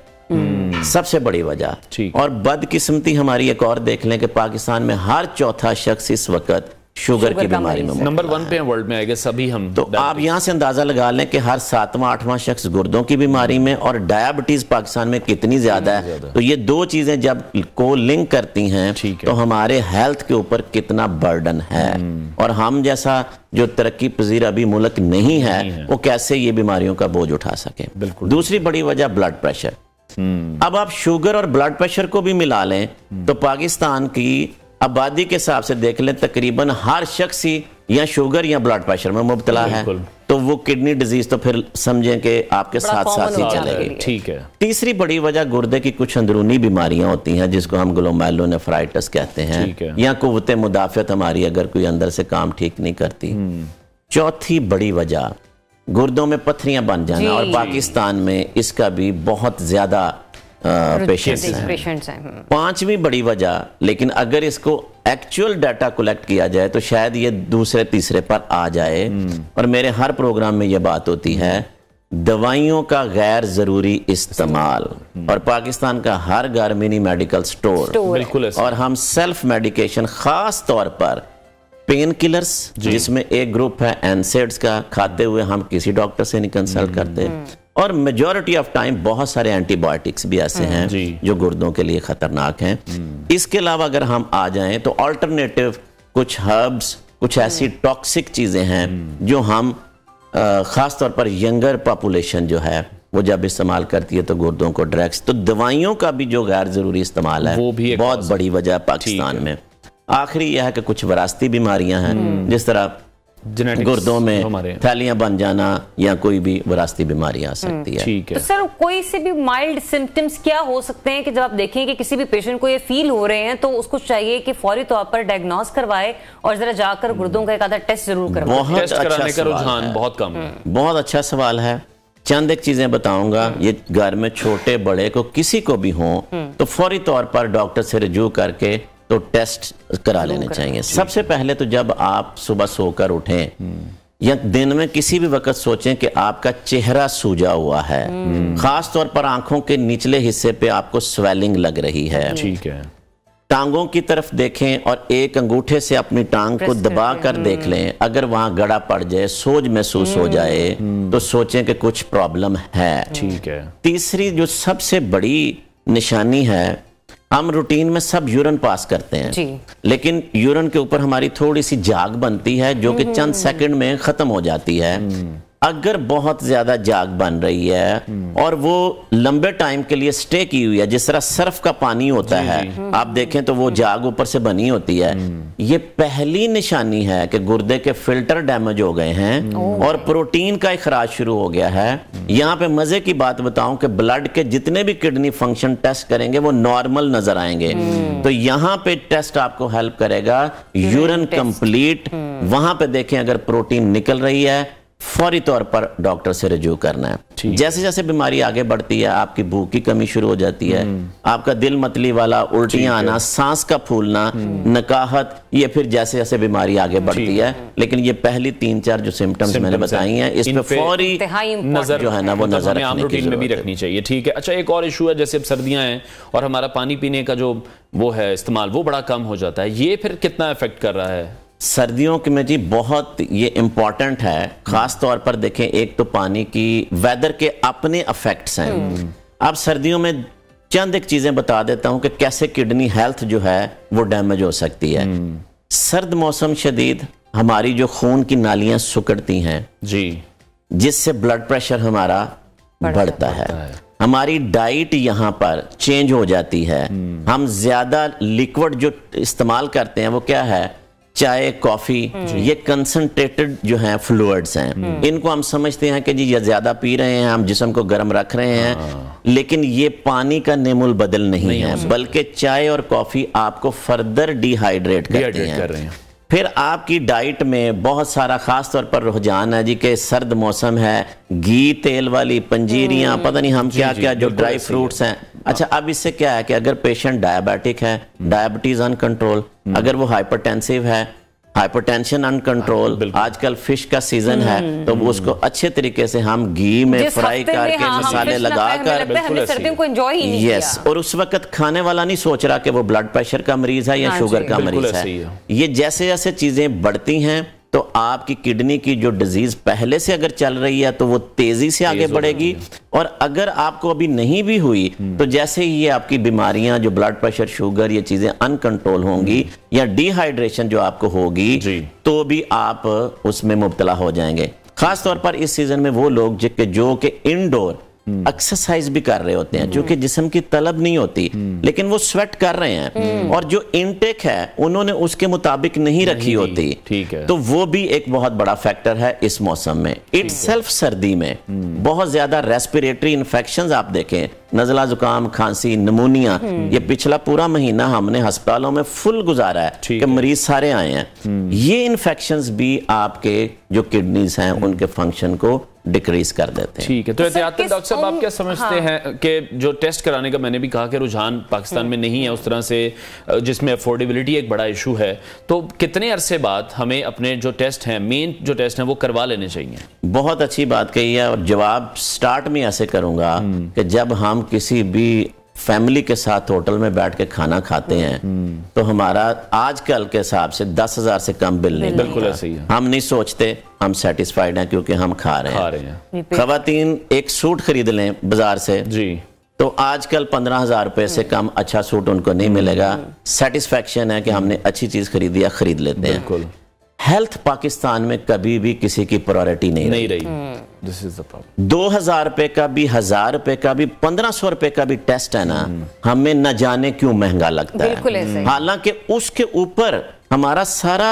सबसे बड़ी वजह। और बदकिस्मती हमारी एक और देख लें कि पाकिस्तान में हर चौथा शख्स इस वक्त शुगर की बीमारी में नंबर 1 पे वर्ल्ड में आएगा सभी हम। तो आप यहां से अंदाजा लगा लें कि हर 7वां 8वां शख्स गुर्दों की बीमारी में, और डायबिटीज पाकिस्तान में कितनी ज्यादा है। तो ये दो चीजें जब को लिंक करती हैं तो हमारे हेल्थ के ऊपर कितना बर्डन है, और हम जैसा जो तरक्की पजीर अभी मुल्क नहीं है वो कैसे ये बीमारियों का बोझ उठा सके। दूसरी बड़ी वजह ब्लड प्रेशर। अब आप शुगर और ब्लड प्रेशर को भी मिला लें तो पाकिस्तान की आबादी के हिसाब से देख लें तकरीबन हर शख्स ही या शुगर या ब्लड प्रेशर में मुब्तला है। तो वो किडनी डिजीज तो फिर समझें कि आपके साथ साथ ही चलेगी। ठीक है। तीसरी बड़ी वजह गुर्दे की कुछ अंदरूनी बीमारियां होती हैं जिसको हम ग्लोमेरुलोनेफ्राइटिस कहते हैं, या कुव्वत मुदाफियत हमारी अगर कोई अंदर से काम ठीक नहीं करती। चौथी बड़ी वजह गुर्दों में पत्थरियां बन जाना, और पाकिस्तान में इसका भी बहुत ज्यादा पेशेंट्स हैं। पांचवी बड़ी वजह, लेकिन अगर इसको एक्चुअल डाटा कलेक्ट किया जाए तो शायद ये दूसरे तीसरे पर आ जाए, और मेरे हर प्रोग्राम में ये बात होती है, दवाइयों का गैर जरूरी इस्तेमाल। और पाकिस्तान का हर घर मिनी मेडिकल स्टोर, और हम सेल्फ मेडिकेशन, खास तौर पर पेन किलर्स, जिसमें एक ग्रुप है एनसेड्स का, खाते हुए हम किसी डॉक्टर से नहीं कंसल्ट करते, और मेजॉरिटी ऑफ टाइम बहुत सारे एंटीबायोटिक्स भी ऐसे हैं जो गुर्दों के लिए खतरनाक हैं। इसके अलावा अगर हम आ जाएं तो अल्टरनेटिव कुछ हर्ब्स, कुछ ऐसी टॉक्सिक चीजें हैं जो हम खास तौर पर यंगर पॉपुलेशन जो है वो जब इस्तेमाल करती है तो गुर्दों को ड्रग्स, तो दवाइयों का भी जो गैर जरूरी इस्तेमाल है वो भी बहुत बड़ी वजह पाकिस्तान में। आखिरी यह है कि कुछ विरासती बीमारियां हैं, जिस तरह गुर्दों में थैलियां बन जाना या कोई भी विरासती बीमारी आ सकती है। ठीक है। तो सर कोई से भी माइल्ड सिम्टम्स क्या हो सकते हैं कि जब आप देखें कि किसी भी पेशेंट को ये फील हो रहे हैं तो उसको चाहिए कि फौरी तौर पर डायग्नोस करवाए और जरा जाकर गुर्दों का एक आधा टेस्ट जरूर करवाए? बहुत अच्छा सवाल, बहुत कम, बहुत अच्छा सवाल है। चंद एक चीजें बताऊंगा, ये घर में छोटे बड़े को किसी को भी हो तो फौरी तौर पर डॉक्टर से रिव्यू करके तो टेस्ट करा लेने चाहिए। सबसे पहले तो जब आप सुबह सोकर उठें या दिन में किसी भी वक्त सोचें कि आपका चेहरा सूजा हुआ है, खास तौर पर आंखों के निचले हिस्से पे आपको स्वेलिंग लग रही है, ठीक है, टांगों की तरफ देखें और एक अंगूठे से अपनी टांग को दबा कर देख लें, अगर वहां गड़ा पड़ जाए, सोज महसूस हो जाए तो सोचें कि कुछ प्रॉब्लम है। ठीक है। तीसरी जो सबसे बड़ी निशानी है, हम रूटीन में सब यूरिन पास करते हैं जी। लेकिन यूरिन के ऊपर हमारी थोड़ी सी जाग बनती है जो कि चंद सेकंड में खत्म हो जाती है। अगर बहुत ज्यादा जाग बन रही है और वो लंबे टाइम के लिए स्टे की हुई है, जिस तरह सर्फ का पानी होता है, आप देखें तो वो जाग ऊपर से बनी होती है, ये पहली निशानी है कि गुर्दे के फिल्टर डैमेज हो गए हैं और प्रोटीन का इखराज शुरू हो गया है। यहाँ पे मजे की बात बताऊं कि ब्लड के जितने भी किडनी फंक्शन टेस्ट करेंगे वो नॉर्मल नजर आएंगे। तो यहाँ पे टेस्ट आपको हेल्प करेगा, यूरिन कंप्लीट, वहां पे देखें अगर प्रोटीन निकल रही है फौरी तौर पर डॉक्टर से रिव्यू करना है। जैसे जैसे बीमारी आगे बढ़ती है आपकी भूख की कमी शुरू हो जाती है, आपका दिल मतली वाला, उल्टियां आना, सांस का फूलना, नकाहत, ये फिर जैसे जैसे बीमारी आगे बढ़ती है। लेकिन ये पहली 3-4 जो सिम्टम्स मैंने बताई हैं, इस पे फौरी नजर जो है ना वो नजर आम रूटीन में भी रखनी चाहिए। ठीक है। अच्छा, एक और इशू है, जैसे अब सर्दियां हैं और हमारा पानी पीने का जो वो है इस्तेमाल वो बड़ा कम हो जाता है, ये फिर कितना इफेक्ट कर रहा है? सर्दियों के में जी बहुत ये इम्पोर्टेंट है। खास तौर पर देखें, एक तो पानी की, वेदर के अपने इफेक्ट्स हैं। अब सर्दियों में चंद एक चीजें बता देता हूं कि कैसे किडनी हेल्थ जो है वो डैमेज हो सकती है। सर्द मौसम शदीद, हमारी जो खून की नालियां सुकड़ती हैं जी, जिससे ब्लड प्रेशर हमारा बढ़ता है। हमारी डाइट यहाँ पर चेंज हो जाती है। हम ज्यादा लिक्विड जो इस्तेमाल करते हैं वो क्या है, चाय, कॉफी, ये कंसंट्रेटेड जो है फ्लूइड्स हैं। इनको हम समझते हैं कि जी ये ज्यादा पी रहे हैं, हम जिस्म को गर्म रख रहे हैं, लेकिन ये पानी का नेमुल बदल नहीं है, बल्कि चाय और कॉफी आपको फर्दर डिहाइड्रेट करते हैं। फिर आपकी डाइट में बहुत सारा, खास तौर पर रुझान है जी के सर्द मौसम है, घी तेल वाली पंजीरियां, पता नहीं हम क्या क्या जो ड्राई फ्रूट्स हैं। अच्छा, अब इससे क्या है कि अगर पेशेंट डायबिटिक है, डायबिटीज अनकंट्रोल, अगर वो हाइपरटेंसिव है, हाइपरटेंशन अनकंट्रोल, आजकल फिश का सीजन है, तो वो उसको अच्छे तरीके से हम घी में फ्राई करके मसाले लगाकर, यस, और उस वक्त खाने वाला नहीं सोच रहा कि वो ब्लड प्रेशर का मरीज है या शुगर का मरीज है। ये जैसे जैसे चीजें बढ़ती हैं तो आपकी किडनी की जो डिजीज पहले से अगर चल रही है तो वो तेजी से आगे बढ़ेगी, और अगर आपको अभी नहीं भी हुई तो जैसे ही ये आपकी बीमारियां जो ब्लड प्रेशर, शुगर, ये चीजें अनकंट्रोल होंगी या डिहाइड्रेशन जो आपको होगी तो भी आप उसमें मुब्तला हो जाएंगे। खास तौर पर इस सीजन में वो लोग जो कि इंडोर एक्सरसाइज भी कर रहे होते हैं, जो कि जिस्म की तलब नहीं होती, लेकिन वो स्वेट कर रहे हैं और जो इनटेक है उन्होंने उसके मुताबिक नहीं रखी होती, ठीक है, तो वो भी एक बहुत बड़ा फैक्टर है इस मौसम में। इटसेल्फ सर्दी में बहुत ज्यादा रेस्पिरेटरी इन्फेक्शंस आप देखें, नजला, जुकाम, खांसी, निमोनिया, ये पिछला पूरा महीना हमने अस्पतालों में फुल गुजारा है कि मरीज सारे आए हैं। ये इन्फेक्शंस भी आपके जो किडनीज हैं उनके फंक्शन को डिक्रीज कर देते हैं। ठीक है। तो एहतियातन डॉक्टर साहब आप क्या समझते हैं कि जो टेस्ट कराने का, मैंने भी कहा कि रुझान पाकिस्तान में नहीं है उस तरह से, जिसमें अफोर्डेबिलिटी एक बड़ा इशू है, तो कितने अरसे बाद हमें अपने जो टेस्ट हैं, मेन जो टेस्ट हैं, वो करवा लेने चाहिए? बहुत अच्छी बात कही है, और जवाब स्टार्ट में ऐसे करूंगा कि जब हम किसी भी फैमिली के साथ होटल में बैठ के खाना खाते हैं तो हमारा आजकल के हिसाब से 10,000 से कम बिल नहीं, बिल्कुल ऐसे ही है। हम नहीं सोचते, हम सेटिस्फाइड हैं क्योंकि हम खा रहे हैं। खवातीन एक सूट खरीद लें बाजार से जी, तो आजकल 15,000 रुपए से कम अच्छा सूट उनको नहीं मिलेगा। सेटिस्फेक्शन है कि हमने अच्छी चीज खरीदी है, खरीद लेते हैं। बिल्कुल। हेल्थ पाकिस्तान में कभी भी किसी की प्रायोरिटी नहीं रही। This is the problem. 2,000 रुपए का भी, 1,000 रुपए का भी, 1,500 रुपए का भी टेस्ट है ना, हमें न जाने क्यों महंगा लगता है, हालांकि उसके ऊपर हमारा सारा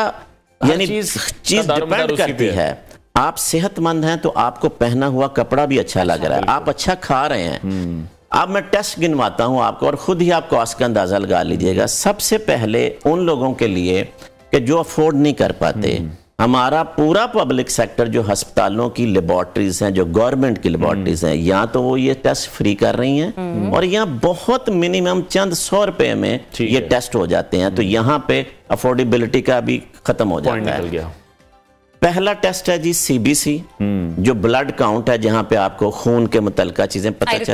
यानी चीज डिपेंड करती है। आप सेहतमंद हैं तो आपको पहना हुआ कपड़ा भी अच्छा लग रहा है, आप अच्छा खा रहे हैं। अब मैं टेस्ट गिनवाता हूं आपको और खुद ही आप कॉस्ट का अंदाजा लगा लीजिएगा। सबसे पहले उन लोगों के लिए कि जो अफोर्ड नहीं कर पाते, हमारा पूरा पब्लिक सेक्टर जो अस्पतालों की लेबोरेटरीज हैं, जो गवर्नमेंट की लेबोरेटरीज हैं, यहाँ तो वो ये टेस्ट फ्री कर रही हैं और यहाँ बहुत मिनिमम चंद 100 रुपए में ये टेस्ट हो जाते हैं। तो यहाँ पे अफोर्डेबिलिटी का भी खत्म हो जाता है। पहला टेस्ट है जी सीबीसी, जो ब्लड काउंट है, जहां पे आपको खून के मुतल्लिका चीजें पता चलेंगी।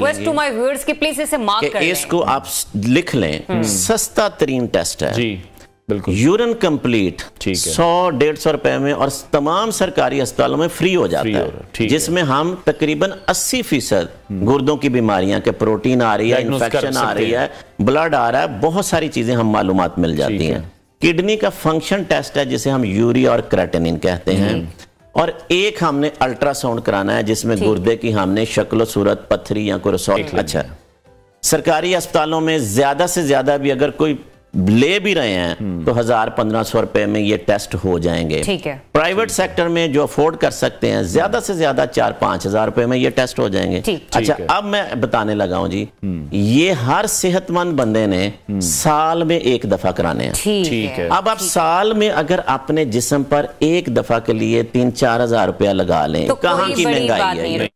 इसको आप लिख लें, सस्ता तरीन टेस्ट है जी, बिल्कुल। यूरिन कंप्लीट 100-150 रुपए में और तमाम सरकारी अस्पतालों में फ्री हो जाता है, जिसमें हम तकरीबन 80% गुर्दों की बीमारियां के प्रोटीन आ रही है, इन्फेक्शन आ रही है, ब्लड आ रहा है, बहुत सारी चीजें हम मालूमात मिल जाती हैं। किडनी का फंक्शन टेस्ट है जिसे हम यूरिया और क्रेटिनिन कहते हैं, और एक हमने अल्ट्रासाउंड कराना है जिसमें गुर्दे की हमने शक्ल सूरत, पत्थरी या कोई रिसॉल्ट। अच्छा, सरकारी अस्पतालों में ज्यादा से ज्यादा भी अगर कोई ले भी रहे हैं तो 1000-1500 रुपए में ये टेस्ट हो जाएंगे। ठीक है। प्राइवेट सेक्टर में जो अफोर्ड कर सकते हैं ज्यादा से ज्यादा 4-5 हजार रुपए में ये टेस्ट हो जाएंगे। अच्छा, अब मैं बताने लगा हूं जी, ये हर सेहतमंद बंदे ने साल में एक दफा कराने हैं। ठीक है। अब आप साल में अगर अपने जिस्म पर एक दफा के लिए 3-4 हजार रुपया लगा लें तो कहाँ की महंगाई है?